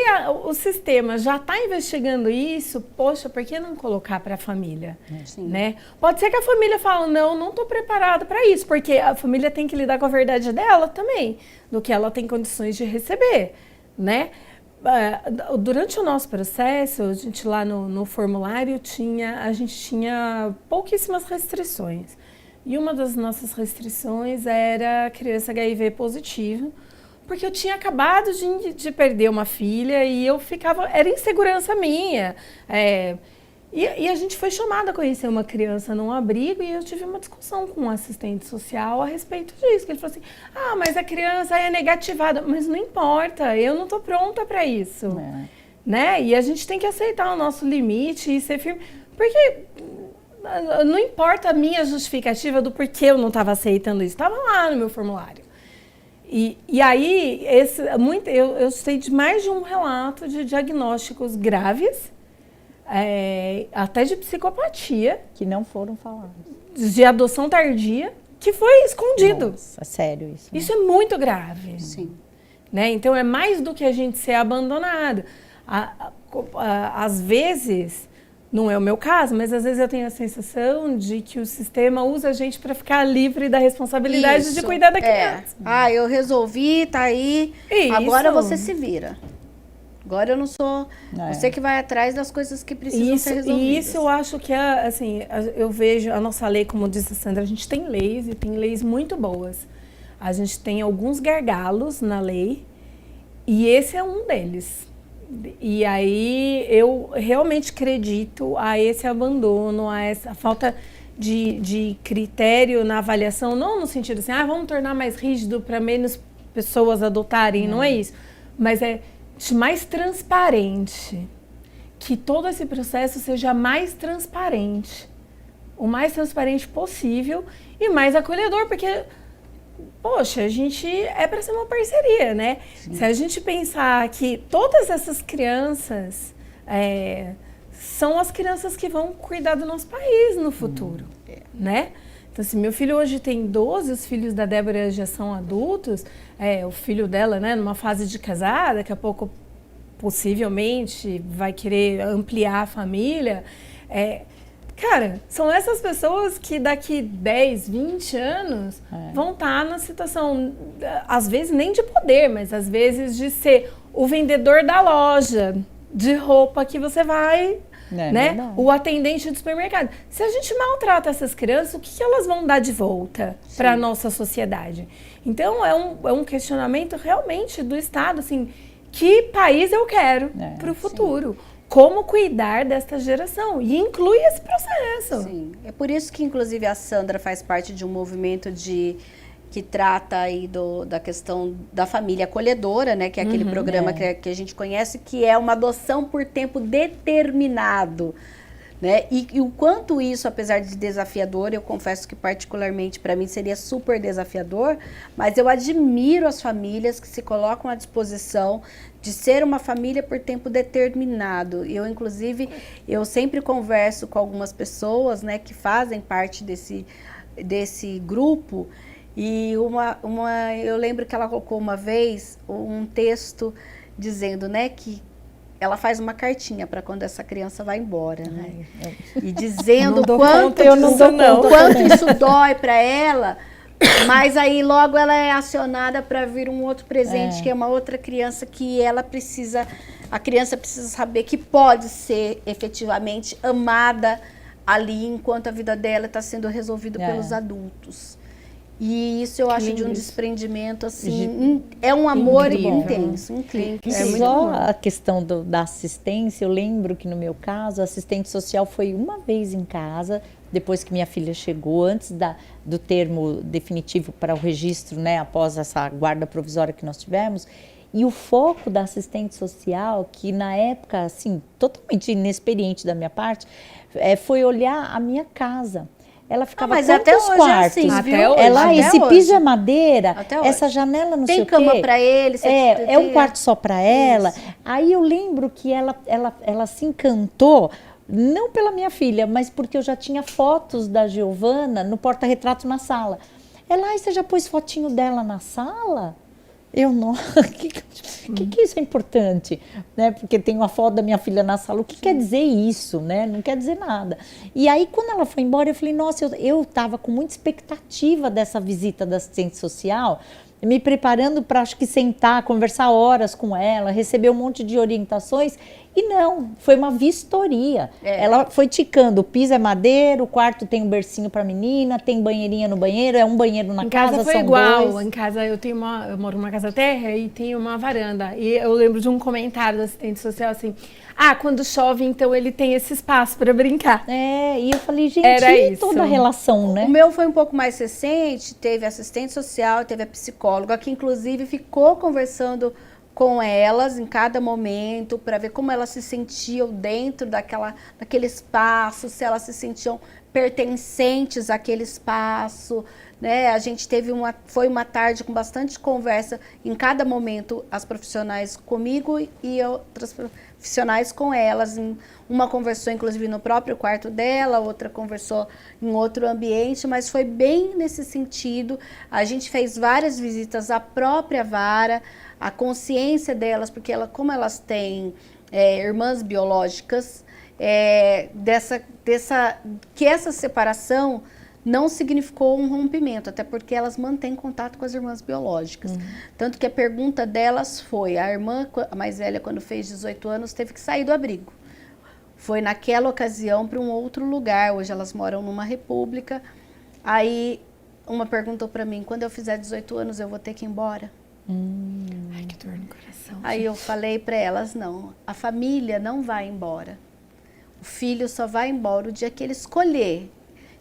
o sistema já está investigando isso, poxa, por que não colocar para a família? Né? Pode ser que a família fale, não estou preparada para isso, porque a família tem que lidar com a verdade dela também, do que ela tem condições de receber, né? Durante o nosso processo, a gente lá no formulário a gente tinha pouquíssimas restrições. E uma das nossas restrições era criança HIV positiva, porque eu tinha acabado de perder uma filha e eu era insegurança minha. E a gente foi chamada a conhecer uma criança num abrigo e eu tive uma discussão com um assistente social a respeito disso. Que ele falou assim, mas a criança é negativada. Mas não importa, eu não estou pronta para isso. Né? E a gente tem que aceitar o nosso limite e ser firme. Porque não importa a minha justificativa do porquê eu não estava aceitando isso. Estava lá no meu formulário. E aí, eu sei de mais de um relato de diagnósticos graves, até de psicopatia. Que não foram falados. De adoção tardia, que foi escondido. Nossa, sério isso. Né? Isso é muito grave. Sim. Né? Então, é mais do que a gente ser abandonado. Às vezes, não é o meu caso, mas às vezes eu tenho a sensação de que o sistema usa a gente para ficar livre da responsabilidade de cuidar da criança. Eu resolvi, tá aí, agora você se vira. Agora eu não sou você que vai atrás das coisas que precisam ser resolvidas. E isso eu acho que, assim, eu vejo a nossa lei, como disse a Sandra, a gente tem leis e tem leis muito boas. A gente tem alguns gargalos na lei e esse é um deles. E aí eu realmente acredito a esse abandono, a essa falta de critério na avaliação, não no sentido assim, vamos tornar mais rígido para menos pessoas adotarem, não é isso. Mas é mais transparente, que todo esse processo seja mais transparente, o mais transparente possível e mais acolhedor, porque... Poxa, a gente para ser uma parceria, né? Sim. Se a gente pensar que todas essas crianças são as crianças que vão cuidar do nosso país no futuro, né? Então, assim, meu filho hoje tem 12, os filhos da Débora já são adultos, o filho dela, né, numa fase de casar, daqui a pouco possivelmente vai querer ampliar a família. Cara, são essas pessoas que daqui 10, 20 anos vão estar na situação, às vezes nem de poder, mas às vezes de ser o vendedor da loja de roupa que você vai, né? O atendente do supermercado. Se a gente maltrata essas crianças, o que elas vão dar de volta para a nossa sociedade? Então, é um questionamento realmente do Estado, assim, que país eu quero para o futuro? como cuidar desta geração, e inclui esse processo. Sim, é por isso que inclusive a Sandra faz parte de um movimento que trata aí da questão da família acolhedora, né, que é aquele programa que a gente conhece, que é uma adoção por tempo determinado, né, e o quanto isso, apesar de desafiador, eu confesso que particularmente para mim seria super desafiador, mas eu admiro as famílias que se colocam à disposição de ser uma família por tempo determinado. Inclusive, eu sempre converso com algumas pessoas, né, que fazem parte desse grupo, e eu lembro que ela colocou uma vez um texto dizendo, né, que ela faz uma cartinha para quando essa criança vai embora, né? E dizendo quanto isso dói para ela, mas aí logo ela é acionada para vir um outro presente, que é uma outra criança que a criança precisa saber que pode ser efetivamente amada ali enquanto a vida dela está sendo resolvida pelos adultos. E isso eu acho de um desprendimento, assim, é um amor intenso, incrível. Só a questão da assistência, eu lembro que no meu caso, a assistente social foi uma vez em casa, depois que minha filha chegou, antes do termo definitivo para o registro, né, após essa guarda provisória que nós tivemos. E o foco da assistente social, que na época, assim, totalmente inexperiente da minha parte, foi olhar a minha casa. Ela ficava mas até hoje quartos? É assim, até hoje. Ela, esse piso é madeira, essa janela não sei o quê. Tem cama para ele. É um quarto só para ela. Isso. Aí eu lembro que ela se encantou, não pela minha filha, mas porque eu já tinha fotos da Giovana no porta-retrato na sala. Ela, você já pôs fotinho dela na sala? Eu não. que isso é importante? Né? Porque tem uma foto da minha filha na sala. O que quer dizer isso? Né? Não quer dizer nada. E aí, quando ela foi embora, eu falei, nossa, eu estava com muita expectativa dessa visita da assistente social, me preparando para, acho que, sentar, conversar horas com ela, receber um monte de orientações. E não, foi uma vistoria. Ela foi ticando, o piso é madeira, o quarto tem um bercinho para menina, tem banheirinha no banheiro, é um banheiro na casa, casa foi são igual. dois. Em casa eu moro numa casa terra e tenho uma varanda. E eu lembro de um comentário da assistente social assim, quando chove, então ele tem esse espaço para brincar. E eu falei, gente, era e isso. toda a relação, né? O meu foi um pouco mais recente, teve assistente social, teve a psicóloga, que inclusive ficou conversando com elas em cada momento, para ver como elas se sentiam dentro daquele espaço, se elas se sentiam pertencentes àquele espaço, né? A gente foi uma tarde com bastante conversa, em cada momento, as profissionais comigo e outras profissionais com elas. Uma conversou, inclusive, no próprio quarto dela, outra conversou em outro ambiente, mas foi bem nesse sentido. A gente fez várias visitas à própria vara, a consciência delas, porque como elas têm irmãs biológicas, que essa separação não significou um rompimento, até porque elas mantêm contato com as irmãs biológicas. Tanto que a pergunta delas foi, a irmã a mais velha, quando fez 18 anos, teve que sair do abrigo. Foi naquela ocasião para um outro lugar, hoje elas moram numa república. Aí uma perguntou para mim, quando eu fizer 18 anos eu vou ter que ir embora? Ai, que dor no coração. Aí eu falei para elas, não, a família não vai embora. O filho só vai embora o dia que ele escolher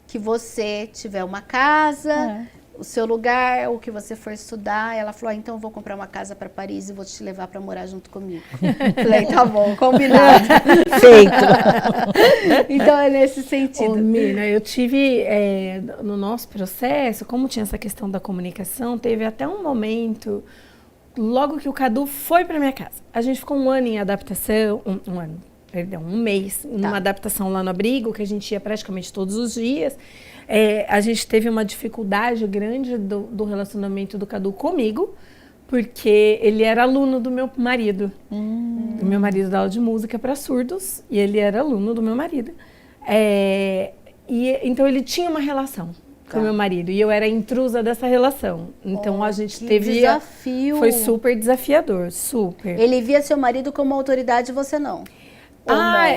que você tiver uma casa, o seu lugar, o que você for estudar. Ela falou, então eu vou comprar uma casa para Paris e vou te levar para morar junto comigo. Falei, tá bom, combinado. Feito. Então é nesse sentido. Mina, eu tive, no nosso processo, como tinha essa questão da comunicação, teve até um momento, logo que o Cadu foi para minha casa. A gente ficou um ano em adaptação, um mês, numa adaptação lá no abrigo, que a gente ia praticamente todos os dias. A gente teve uma dificuldade grande do relacionamento do Cadu comigo, porque ele era aluno do meu marido. O meu marido dá aula de música para surdos, e ele era aluno do meu marido. Então ele tinha uma relação com o meu marido, e eu era intrusa dessa relação. Então a gente teve... desafio. Foi super desafiador, super. Ele via seu marido como autoridade e você não?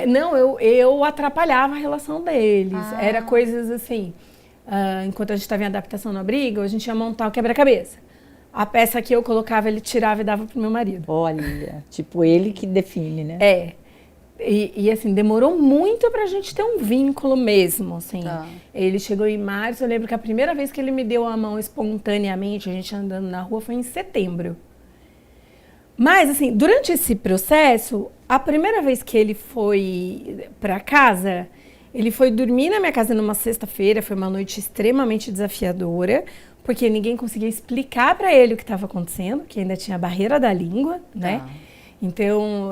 Não, eu atrapalhava a relação deles. Era coisas assim, enquanto a gente estava em adaptação no abrigo, a gente ia montar o quebra-cabeça. A peça que eu colocava, ele tirava e dava pro meu marido. Olha, tipo ele que define, né? E assim, demorou muito pra gente ter um vínculo mesmo, assim. Tá. Ele chegou em março, eu lembro que a primeira vez que ele me deu a mão espontaneamente, a gente andando na rua, foi em setembro. Mas, assim, durante esse processo, a primeira vez que ele foi pra casa, ele foi dormir na minha casa numa sexta-feira, foi uma noite extremamente desafiadora, porque ninguém conseguia explicar pra ele o que estava acontecendo, que ainda tinha a barreira da língua, né? Então,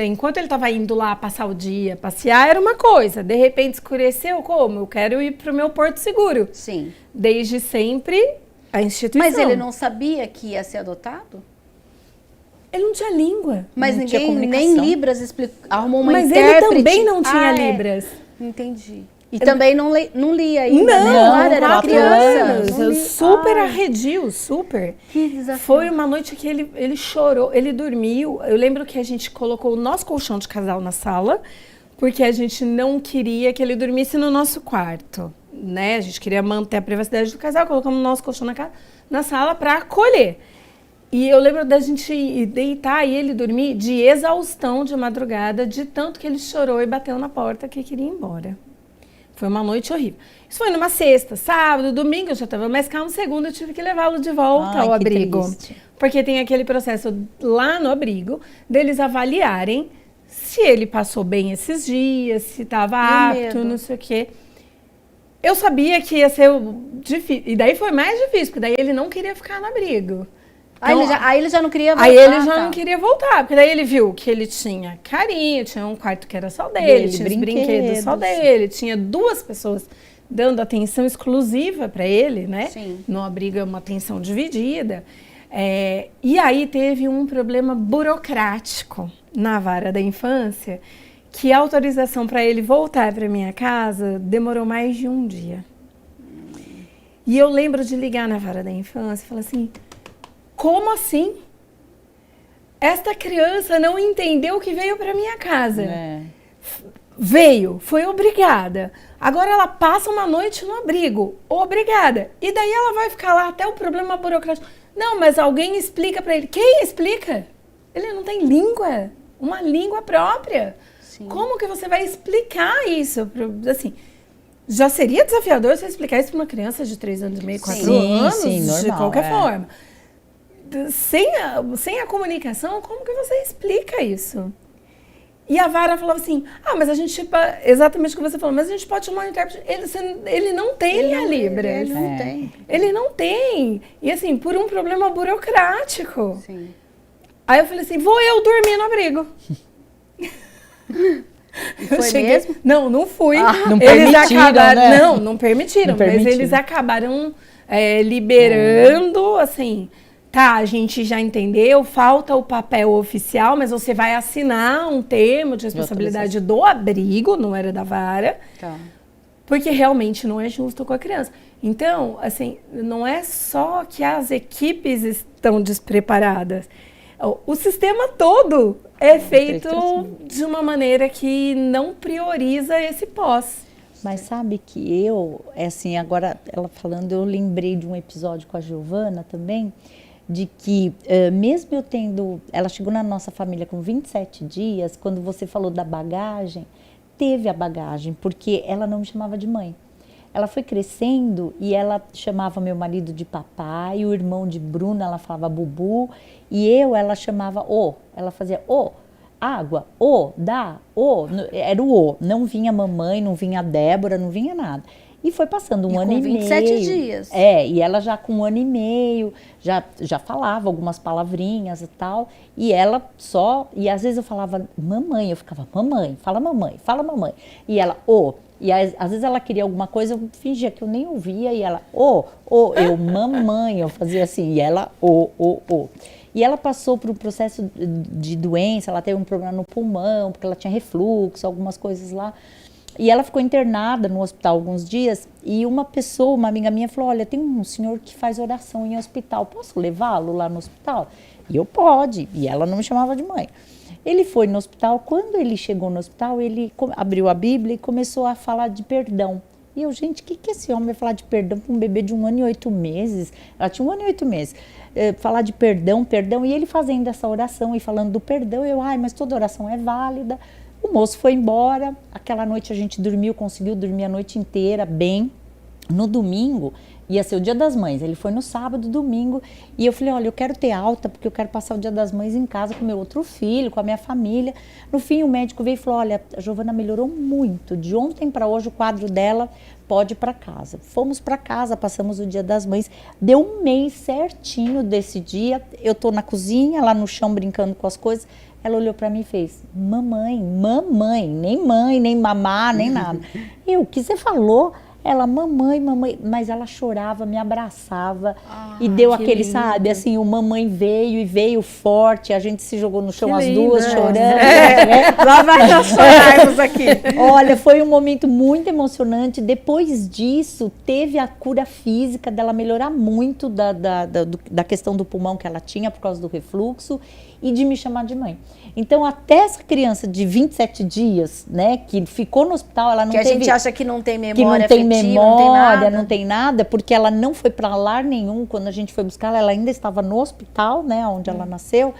enquanto ele estava indo lá passar o dia, passear, era uma coisa. De repente, escureceu, como? Eu quero ir para o meu porto seguro. Sim. Desde sempre, a instituição. Mas ele não sabia que ia ser adotado? Ele não tinha língua. Mas Não tinha ninguém, nem comunicação. Libras arrumou uma Mas intérprete? ele também não tinha Ah, Libras. Entendi. E também não lia ainda, Não, né? Claro, era 4 criança. anos. Não Eu li- super Ai, arredio, super. que desafio. Foi uma noite que ele chorou, ele dormiu. Eu lembro que a gente colocou o nosso colchão de casal na sala, porque a gente não queria que ele dormisse no nosso quarto, né? A gente queria manter a privacidade do casal, colocamos o nosso colchão na sala para acolher. E eu lembro da gente deitar e ele dormir de exaustão de madrugada, de tanto que ele chorou e bateu na porta que queria ir embora. Foi uma noite horrível. Isso foi numa sexta, sábado, domingo eu já estava mais calmo. Segunda eu tive que levá-lo de volta ao que abrigo. triste. Porque tem aquele processo lá no abrigo deles avaliarem se ele passou bem esses dias, se estava apto, medo? não sei o quê. Eu sabia que ia ser difícil. E daí foi mais difícil, porque daí ele não queria ficar no abrigo. Aí ele já não queria voltar. Aí ele já tá. não queria voltar, porque daí ele viu que ele tinha carinho, tinha um quarto que era só dele, tinha os brinquedos só dele, tinha 2 pessoas dando atenção exclusiva para ele, né? Sim. No abrigo é uma atenção dividida. E aí teve um problema burocrático na vara da infância, que a autorização para ele voltar para minha casa demorou mais de um dia. E eu lembro de ligar na vara da infância e falar assim: como assim? Esta criança não entendeu que veio para minha casa. Veio, foi obrigada. Agora ela passa uma noite no abrigo, obrigada. E daí ela vai ficar lá até o problema burocrático. Não, mas alguém explica para ele. Quem explica? Ele não tem língua, uma língua própria. Sim. Como que você vai explicar isso? Assim, já seria desafiador você explicar isso para uma criança de 3 anos e meio, 4 anos, Sim, de normal, qualquer forma. Sem a comunicação, como que você explica isso? E a vara falava assim: mas a gente, exatamente o que você falou, mas a gente pode chamar um intérprete. Ele não tem a Libras. Ele não tem. Ele não tem. E assim, por um problema burocrático. Sim. Aí eu falei assim: vou eu dormir no abrigo. Foi mesmo? Não fui. Não Eles permitiram, acabaram, né? não permitiram, Não mas permitiram. eles acabaram liberando, assim, tá, a gente já entendeu, falta o papel oficial, mas você vai assinar um termo de responsabilidade do abrigo, não era da vara, Tá. porque realmente não é justo com a criança. Então, assim, não é só que as equipes estão despreparadas. O sistema todo é feito de uma maneira que não prioriza esse pós. Mas sabe que assim, agora ela falando, eu lembrei de um episódio com a Giovana também, de que mesmo eu tendo, ela chegou na nossa família com 27 dias, quando você falou da bagagem, teve a bagagem, porque ela não me chamava de mãe. Ela foi crescendo e ela chamava meu marido de papai, o irmão de Bruna, ela falava Bubu, e ela chamava ela fazia água, dá, era o não vinha mamãe, não vinha Débora, não vinha nada. E foi passando um ano e meio. 27 dias. E ela já com 1 ano e meio, já falava algumas palavrinhas e tal, e ela e às vezes eu falava mamãe, eu ficava mamãe, fala mamãe, e ela e às vezes ela queria alguma coisa, eu fingia que eu nem ouvia, e ela eu mamãe, eu fazia assim, e ela E ela passou por um processo de doença, ela teve um problema no pulmão, porque ela tinha refluxo, algumas coisas lá. E ela ficou internada no hospital alguns dias, e uma amiga minha, falou: olha, tem um senhor que faz oração em hospital, posso levá-lo lá no hospital? E eu, pode, e ela não me chamava de mãe. Ele foi no hospital, quando ele chegou no hospital, ele abriu a Bíblia e começou a falar de perdão. E eu, gente, o que esse homem vai falar de perdão para um bebê de 1 ano e 8 meses? Ela tinha 1 ano e 8 meses. Falar de perdão, e ele fazendo essa oração e falando do perdão, mas toda oração é válida. O moço foi embora, aquela noite a gente dormiu, conseguiu dormir a noite inteira, bem. No domingo, ia ser o Dia das Mães, ele foi no sábado, domingo, e eu falei, olha, eu quero ter alta, porque eu quero passar o Dia das Mães em casa com meu outro filho, com a minha família. No fim, o médico veio e falou, olha, a Giovana melhorou muito, de ontem para hoje o quadro dela pode ir para casa. Fomos para casa, passamos o Dia das Mães, deu 1 mês certinho desse dia, eu tô na cozinha, lá no chão, brincando com as coisas, ela olhou para mim e fez, mamãe, nem mãe, nem mamá, nem nada. O que você falou? Ela, mamãe, mas ela chorava, me abraçava e deu aquele, lindo. Sabe, assim, o mamãe veio forte, a gente se jogou no chão, as duas chorando. Lá vai nós chorarmos aqui. Olha, foi um momento muito emocionante. Depois disso, teve a cura física dela melhorar muito da questão do pulmão que ela tinha por causa do refluxo e de me chamar de mãe. Então, até essa criança de 27 dias, né, que ficou no hospital, ela não teve... Que a gente acha que não tem memória afetiva, memória, não tem nada, porque ela não foi para lar nenhum. Quando a gente foi buscar ela ainda estava no hospital, né, onde ela nasceu.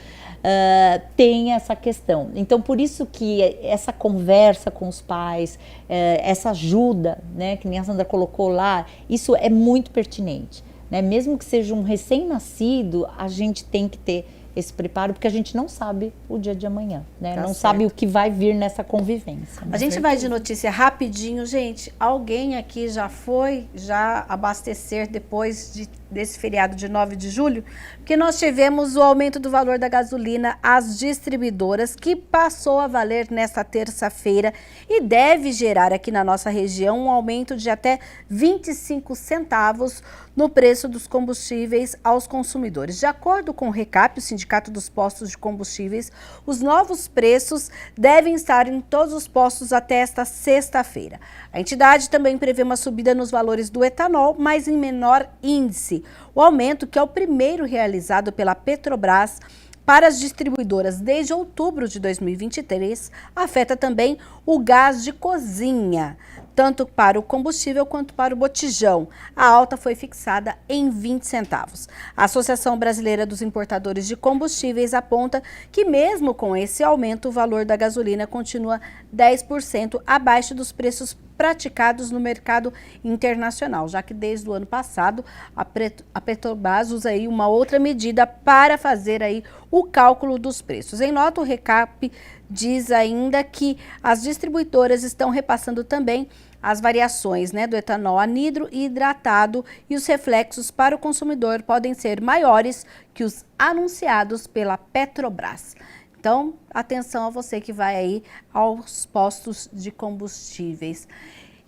Tem essa questão. Então, por isso que essa conversa com os pais, essa ajuda, né, que nem a Sandra colocou lá, isso é muito pertinente, né? Mesmo que seja um recém-nascido, a gente tem que ter esse preparo, porque a gente não sabe o dia de amanhã, né? Não sabe o que vai vir nessa convivência. A gente vai de notícia rapidinho, gente. Alguém aqui já abastecer depois desse feriado de 9 de julho? Porque nós tivemos o aumento do valor da gasolina às distribuidoras, que passou a valer nesta terça-feira e deve gerar aqui na nossa região um aumento de até 25 centavos no preço dos combustíveis aos consumidores. De acordo com o RECAP, o Sindicato dos Postos de Combustíveis, os novos preços devem estar em todos os postos até esta sexta-feira. A entidade também prevê uma subida nos valores do etanol, mas em menor índice. O aumento, que é o primeiro realizado pela Petrobras para as distribuidoras desde outubro de 2023, afeta também o gás de cozinha, tanto para o combustível quanto para o botijão. A alta foi fixada em 20 centavos. A Associação Brasileira dos Importadores de Combustíveis aponta que mesmo com esse aumento, o valor da gasolina continua 10% abaixo dos preços praticados no mercado internacional, já que desde o ano passado a Petrobras usa aí uma outra medida para fazer aí o cálculo dos preços. Em nota, o RECAP diz ainda que as distribuidoras estão repassando também as variações, né, do etanol anidro e hidratado, e os reflexos para o consumidor podem ser maiores que os anunciados pela Petrobras. Então, atenção a você que vai aí aos postos de combustíveis.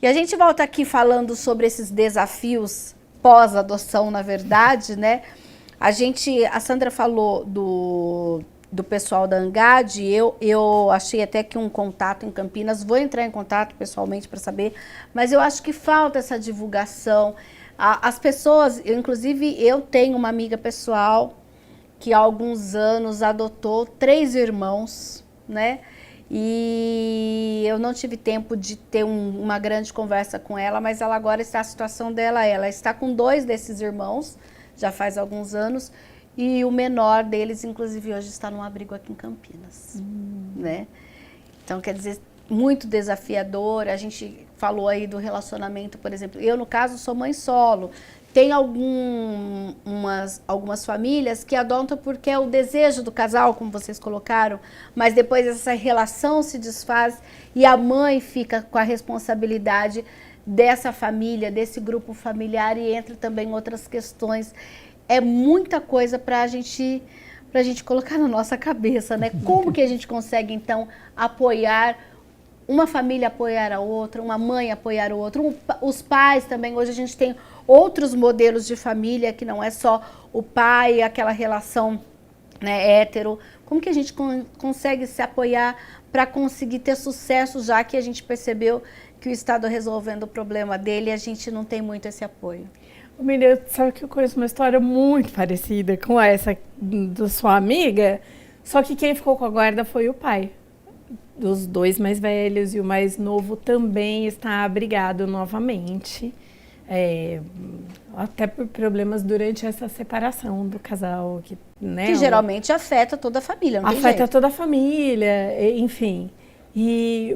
E a gente volta aqui falando sobre esses desafios pós-adoção, na verdade, né? A Sandra falou do pessoal da Angad, eu achei até que um contato em Campinas, vou entrar em contato pessoalmente para saber, mas eu acho que falta essa divulgação. As pessoas, inclusive eu tenho uma amiga pessoal que há alguns anos adotou 3 irmãos, né? E eu não tive tempo de ter uma grande conversa com ela, mas ela agora está, a situação dela, ela está com 2 desses irmãos, já faz alguns anos, e o menor deles, inclusive, hoje está num abrigo aqui em Campinas, né? Então, quer dizer, muito desafiador. A gente falou aí do relacionamento, por exemplo. Eu, no caso, sou mãe solo. Tem algumas famílias que adotam porque é o desejo do casal, como vocês colocaram, mas depois essa relação se desfaz e a mãe fica com a responsabilidade dessa família, desse grupo familiar, e entra também outras questões. É muita coisa para a gente colocar na nossa cabeça, né? Como que a gente consegue, então, apoiar uma família, apoiar a outra, uma mãe apoiar o outro, os pais também. Hoje a gente tem outros modelos de família, que não é só o pai, aquela relação, né, hétero. Como que a gente consegue se apoiar para conseguir ter sucesso, já que a gente percebeu que o Estado resolvendo o problema dele, a gente não tem muito esse apoio? Miriam, sabe que eu conheço uma história muito parecida com essa da sua amiga, só que quem ficou com a guarda foi o pai. Os 2 mais velhos e o mais novo também está abrigado novamente. Até por problemas durante essa separação do casal. Né, que geralmente afeta toda a família, não tem afeta jeito. toda a família, enfim.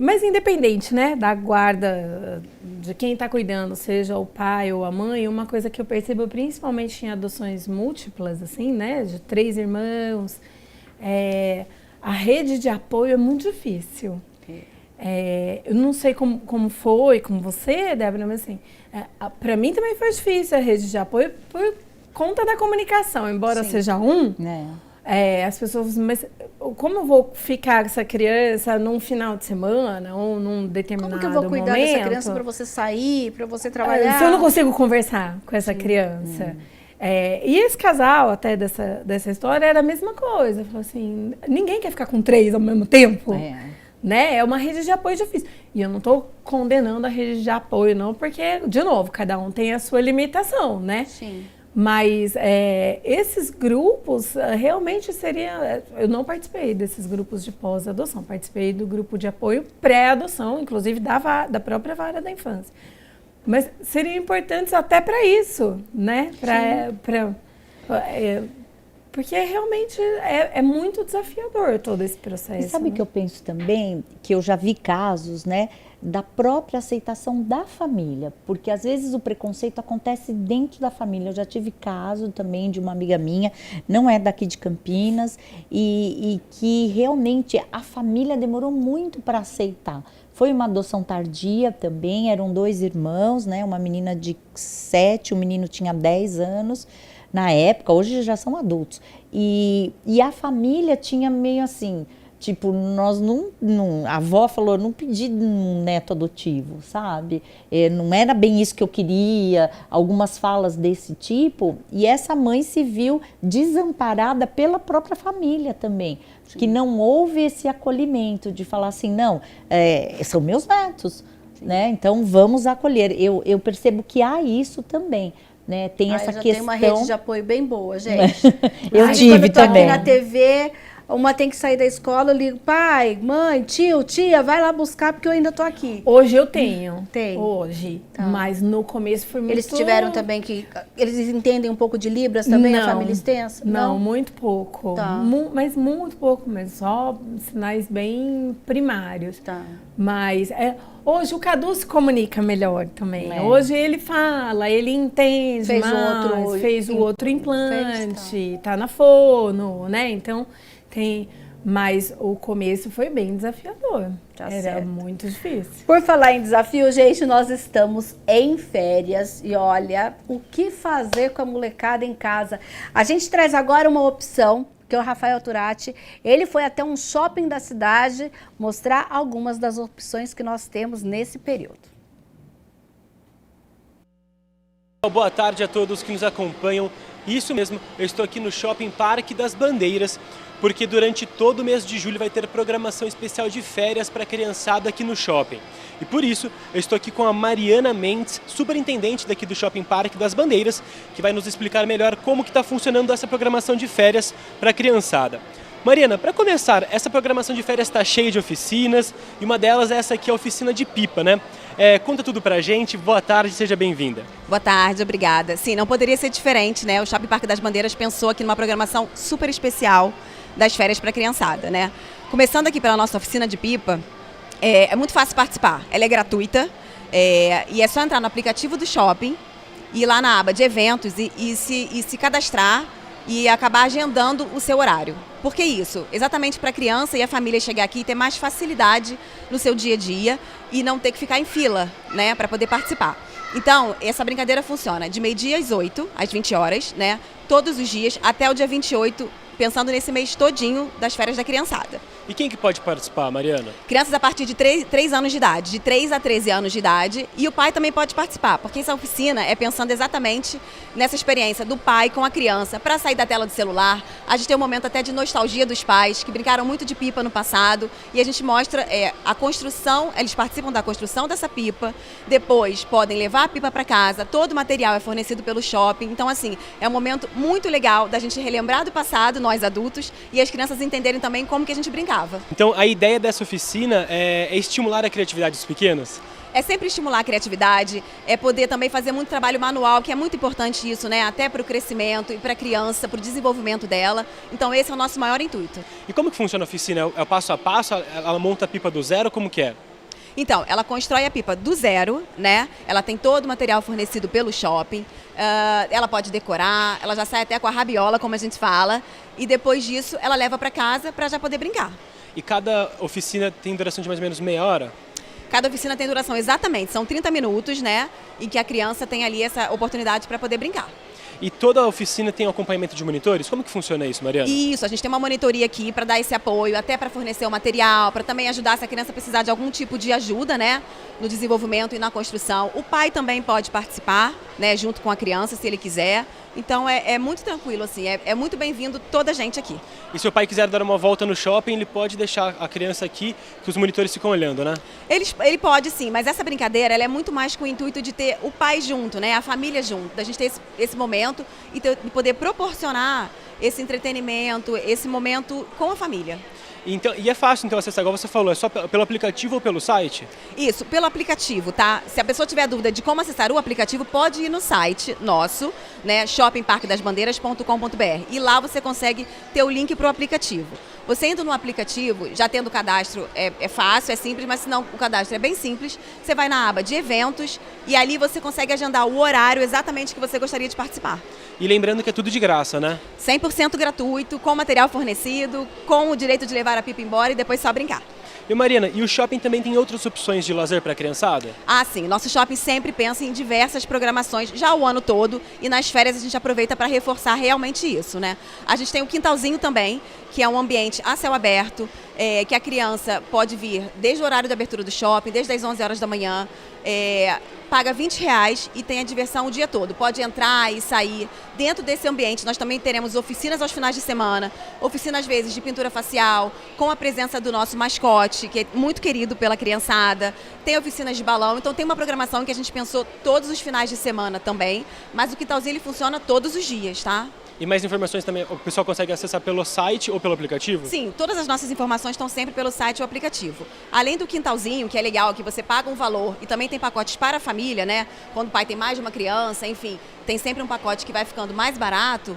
Mas independente, né, da guarda de quem está cuidando, seja o pai ou a mãe, uma coisa que eu percebo principalmente em adoções múltiplas, assim, né, de 3 irmãos, a rede de apoio é muito difícil. Eu não sei como foi com você, Débora, mas assim, para mim também foi difícil a rede de apoio por conta da comunicação, embora Sim. seja as pessoas, mas como eu vou ficar com essa criança num final de semana ou num determinado momento? Como que eu vou cuidar dessa criança para você sair, para você trabalhar? Se eu não consigo conversar com essa criança. E esse casal, até dessa história, era a mesma coisa. Falou assim, ninguém quer ficar com 3 ao mesmo tempo. Né? É uma rede de apoio difícil. E eu não estou condenando a rede de apoio, não, porque, de novo, cada um tem a sua limitação, né? Sim. Mas esses grupos, realmente seria... Eu não participei desses grupos de pós-adoção, participei do grupo de apoio pré-adoção, inclusive da própria vara da infância. Mas seriam importantes até para isso, né? Porque realmente é muito desafiador todo esse processo. E sabe que eu penso também, que eu já vi casos, né, da própria aceitação da família, porque às vezes o preconceito acontece dentro da família. Eu já tive caso também de uma amiga minha, não é daqui de Campinas, e que realmente a família demorou muito para aceitar. Foi uma adoção tardia também, eram 2 irmãos, né, uma menina de 7, o menino tinha 10 anos, na época, hoje já são adultos. E a família tinha meio assim, tipo, nós a avó falou, não pedi um neto adotivo, sabe? Não era bem isso que eu queria, algumas falas desse tipo. E essa mãe se viu desamparada pela própria família também. Sim. Que não houve esse acolhimento de falar assim, não, são meus netos, né? Então vamos acolher. Eu percebo que há isso também. Né, tem essa questão. Tem uma rede de apoio bem boa, gente. Eu tive também. Aqui na TV, uma tem que sair da escola, eu ligo, pai, mãe, tio, tia, vai lá buscar porque eu ainda tô aqui. Hoje eu tenho. Tem. Hoje. Tá. Mas no começo foi muito... Eles tiveram também que... Eles entendem um pouco de Libras também, não, a família extensa? Não, muito pouco. Tá. Mas muito pouco mesmo. Só sinais bem primários. Tá. Mas hoje o Cadu se comunica melhor também. Hoje ele fala, ele entende fez o outro implante, tá na fono, né? Então tem... Mas o começo foi bem desafiador. Era muito difícil. Por falar em desafio, gente, nós estamos em férias e olha, o que fazer com a molecada em casa? A gente traz agora uma opção, que é o Rafael Turati. Ele foi até um shopping da cidade mostrar algumas das opções que nós temos nesse período. Boa tarde a todos que nos acompanham. Isso mesmo, eu estou aqui no Shopping Parque das Bandeiras, porque durante todo o mês de julho vai ter programação especial de férias para a criançada aqui no shopping. E por isso, eu estou aqui com a Mariana Mendes, superintendente daqui do Shopping Parque das Bandeiras, que vai nos explicar melhor como que está funcionando essa programação de férias para a criançada. Mariana, para começar, essa programação de férias está cheia de oficinas, e uma delas é essa aqui, a oficina de pipa, né? Conta tudo pra gente, boa tarde, seja bem-vinda. Boa tarde, obrigada. Sim, não poderia ser diferente, né? O Shopping Parque das Bandeiras pensou aqui numa programação super especial das férias para a criançada, né? Começando aqui pela nossa oficina de pipa, é muito fácil participar, ela é gratuita, e é só entrar no aplicativo do shopping, ir lá na aba de eventos e se cadastrar e acabar agendando o seu horário. Por que isso? Exatamente para a criança e a família chegar aqui e ter mais facilidade no seu dia a dia e não ter que ficar em fila, né, para poder participar. Então, essa brincadeira funciona de meio-dia às 8, às 20 horas, né, todos os dias, até o dia 28, pensando nesse mês todinho das férias da criançada. E quem que pode participar, Mariana? Crianças a partir de 3 anos de idade, de 3 a 13 anos de idade, e o pai também pode participar, porque essa oficina é pensando exatamente nessa experiência do pai com a criança, para sair da tela do celular. A gente tem um momento até de nostalgia dos pais, que brincaram muito de pipa no passado, e a gente mostra a construção, eles participam da construção dessa pipa, depois podem levar a pipa para casa, todo o material é fornecido pelo shopping, então assim, é um momento muito legal da gente relembrar do passado, nós adultos, e as crianças entenderem também como que a gente brincava brincava. Então, a ideia dessa oficina é estimular a criatividade dos pequenos? É sempre estimular a criatividade, é poder também fazer muito trabalho manual, que é muito importante isso, né? Até para o crescimento e para a criança, para o desenvolvimento dela. Então esse é o nosso maior intuito. E como que funciona a oficina? É o passo a passo? Ela monta a pipa do zero? Como que é? Então, ela constrói a pipa do zero, né? Ela tem todo o material fornecido pelo shopping. Ela pode decorar, ela já sai até com a rabiola, como a gente fala. E depois disso, ela leva para casa para já poder brincar. E cada oficina tem duração de mais ou menos meia hora? Cada oficina tem duração exatamente, são 30 minutos, né? Em que a criança tem ali essa oportunidade para poder brincar. E toda a oficina tem acompanhamento de monitores? Como que funciona isso, Mariana? Isso, a gente tem uma monitoria aqui para dar esse apoio, até para fornecer o material, para também ajudar se a criança precisar de algum tipo de ajuda, né? No desenvolvimento e na construção. O pai também pode participar, né? Junto com a criança, se ele quiser. Então é muito tranquilo, assim, é muito bem-vindo toda a gente aqui. E se o pai quiser dar uma volta no shopping, ele pode deixar a criança aqui, que os monitores ficam olhando, né? Ele pode sim, mas essa brincadeira ela é muito mais com o intuito de ter o pai junto, né? A família junto, da gente ter esse momento e de poder proporcionar esse entretenimento, esse momento com a família. Então, e é fácil, então, acessar, igual você falou, é só pelo aplicativo ou pelo site? Isso, pelo aplicativo, tá? Se a pessoa tiver dúvida de como acessar o aplicativo, pode ir no site nosso, né, shoppingparquedasbandeiras.com.br, e lá você consegue ter o link para o aplicativo. Você indo no aplicativo, já tendo o cadastro, é fácil, é simples, mas se não, o cadastro é bem simples, você vai na aba de eventos e ali você consegue agendar o horário exatamente que você gostaria de participar. E lembrando que é tudo de graça, né? 100% gratuito, com material fornecido, com o direito de levar a pipa embora e depois só brincar. E Mariana, e o shopping também tem outras opções de lazer para a criançada? Ah, sim. Nosso shopping sempre pensa em diversas programações, já o ano todo, e nas férias a gente aproveita para reforçar realmente isso, né? A gente tem o quintalzinho também, que é um ambiente a céu aberto, que a criança pode vir desde o horário de abertura do shopping, desde as 11 horas da manhã, paga R$20 e tem a diversão o dia todo. Pode entrar e sair. Dentro desse ambiente, nós também teremos oficinas aos finais de semana, oficinas às vezes de pintura facial, com a presença do nosso mascote, que é muito querido pela criançada. Tem oficinas de balão, então tem uma programação que a gente pensou todos os finais de semana também, mas o quintalzinho ele funciona todos os dias, tá? E mais informações também, o pessoal consegue acessar pelo site ou pelo aplicativo? Sim, todas as nossas informações estão sempre pelo site ou aplicativo. Além do quintalzinho, que é legal, que você paga um valor e também tem pacotes para a família, né? Quando o pai tem mais de uma criança, enfim, tem sempre um pacote que vai ficando mais barato.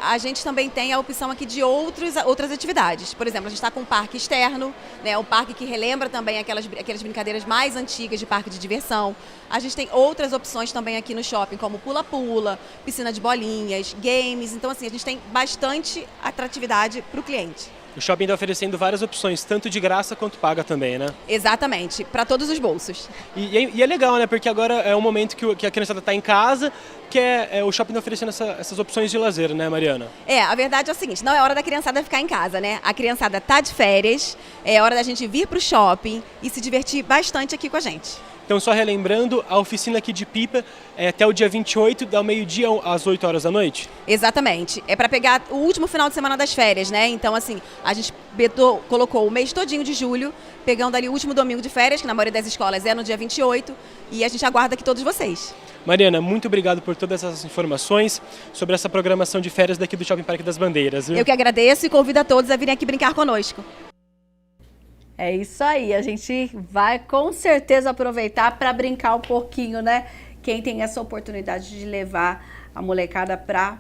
A gente também tem a opção aqui de outras atividades. Por exemplo, a gente está com um parque externo, né? Um parque que relembra também aquelas brincadeiras mais antigas de parque de diversão. A gente tem outras opções também aqui no shopping, como pula-pula, piscina de bolinhas, games. Então, assim, a gente tem bastante atratividade para o cliente. O shopping está oferecendo várias opções, tanto de graça quanto paga também, né? Exatamente, para todos os bolsos. E é legal, né? Porque agora é um momento que a criançada está em casa, que o shopping está oferecendo essas opções de lazer, né, Mariana? A verdade é o seguinte, não é hora da criançada ficar em casa, né? A criançada tá de férias, é hora da gente vir para o shopping e se divertir bastante aqui com a gente. Então, só relembrando, a oficina aqui de pipa é até o dia 28, da meio-dia às 8 horas da noite? Exatamente. É para pegar o último final de semana das férias, né? Então, assim, a gente colocou o mês todinho de julho, pegando ali o último domingo de férias, que na maioria das escolas é no dia 28, e a gente aguarda aqui todos vocês. Mariana, muito obrigado por todas essas informações sobre essa programação de férias daqui do Shopping Parque das Bandeiras, viu? Eu que agradeço e convido a todos a virem aqui brincar conosco. É isso aí, a gente vai com certeza aproveitar para brincar um pouquinho, né? Quem tem essa oportunidade de levar a molecada para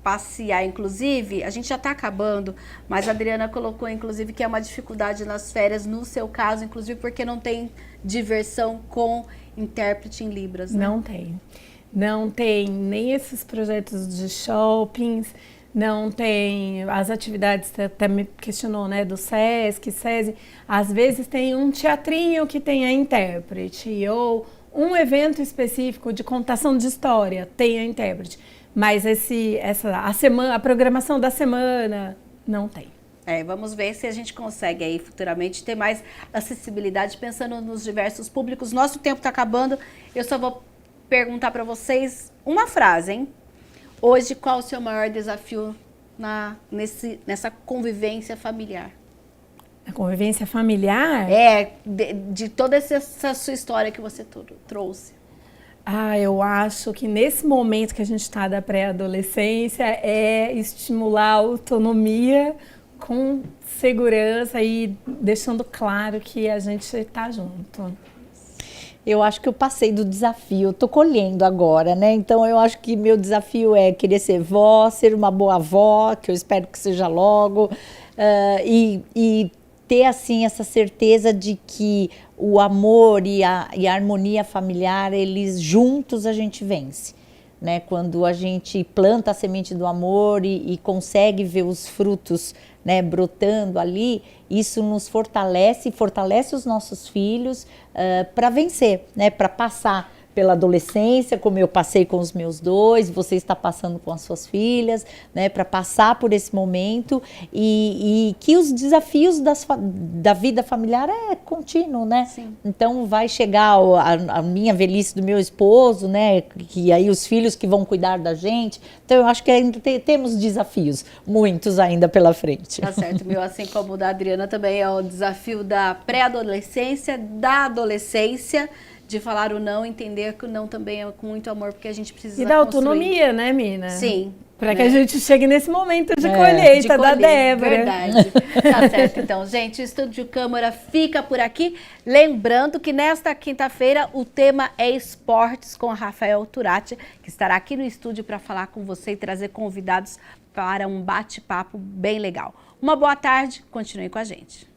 passear, inclusive, a gente já está acabando, mas a Adriana colocou, inclusive, que é uma dificuldade nas férias, no seu caso, inclusive, porque não tem diversão com intérprete em Libras, né? Não tem. Não tem nem esses projetos de shoppings, não tem as atividades, você até me questionou, né, do SESC, SESI, às vezes tem um teatrinho que tem a intérprete, ou um evento específico de contação de história tem a intérprete, mas a programação da semana não tem. Vamos ver se a gente consegue aí futuramente ter mais acessibilidade, pensando nos diversos públicos. Nosso tempo está acabando, eu só vou perguntar para vocês uma frase, hein? Hoje, qual o seu maior desafio nessa convivência familiar? A convivência familiar? De toda essa sua história que você trouxe. Eu acho que nesse momento que a gente está da pré-adolescência é estimular a autonomia com segurança e deixando claro que a gente está junto. Eu acho que eu passei do desafio, eu tô colhendo agora, né? Então eu acho que meu desafio é querer ser vó, ser uma boa avó, que eu espero que seja logo, e ter assim essa certeza de que o amor e a harmonia familiar, eles juntos a gente vence. Né, quando a gente planta a semente do amor e consegue ver os frutos, né, brotando ali, isso nos fortalece os nossos filhos para vencer, né, para passar pela adolescência, como eu passei com os meus dois, você está passando com as suas filhas, né, para passar por esse momento e que os desafios da vida familiar é contínuo, né? Sim. Então vai chegar a minha velhice do meu esposo, né, que aí os filhos que vão cuidar da gente. Então eu acho que ainda temos desafios, muitos ainda pela frente. Tá certo, meu, assim como o da Adriana também é o desafio da pré-adolescência, da adolescência, de falar o não, entender que o não também é com muito amor, porque a gente precisa E da construir. autonomia, né, Mina? Sim. Para que né? a gente chegue nesse momento de colheita da Débora. Verdade. Tá certo, então, gente, o Estúdio Câmara fica por aqui. Lembrando que nesta quinta-feira o tema é esportes com Rafael Turati, que estará aqui no estúdio para falar com você e trazer convidados para um bate-papo bem legal. Uma boa tarde, continue com a gente.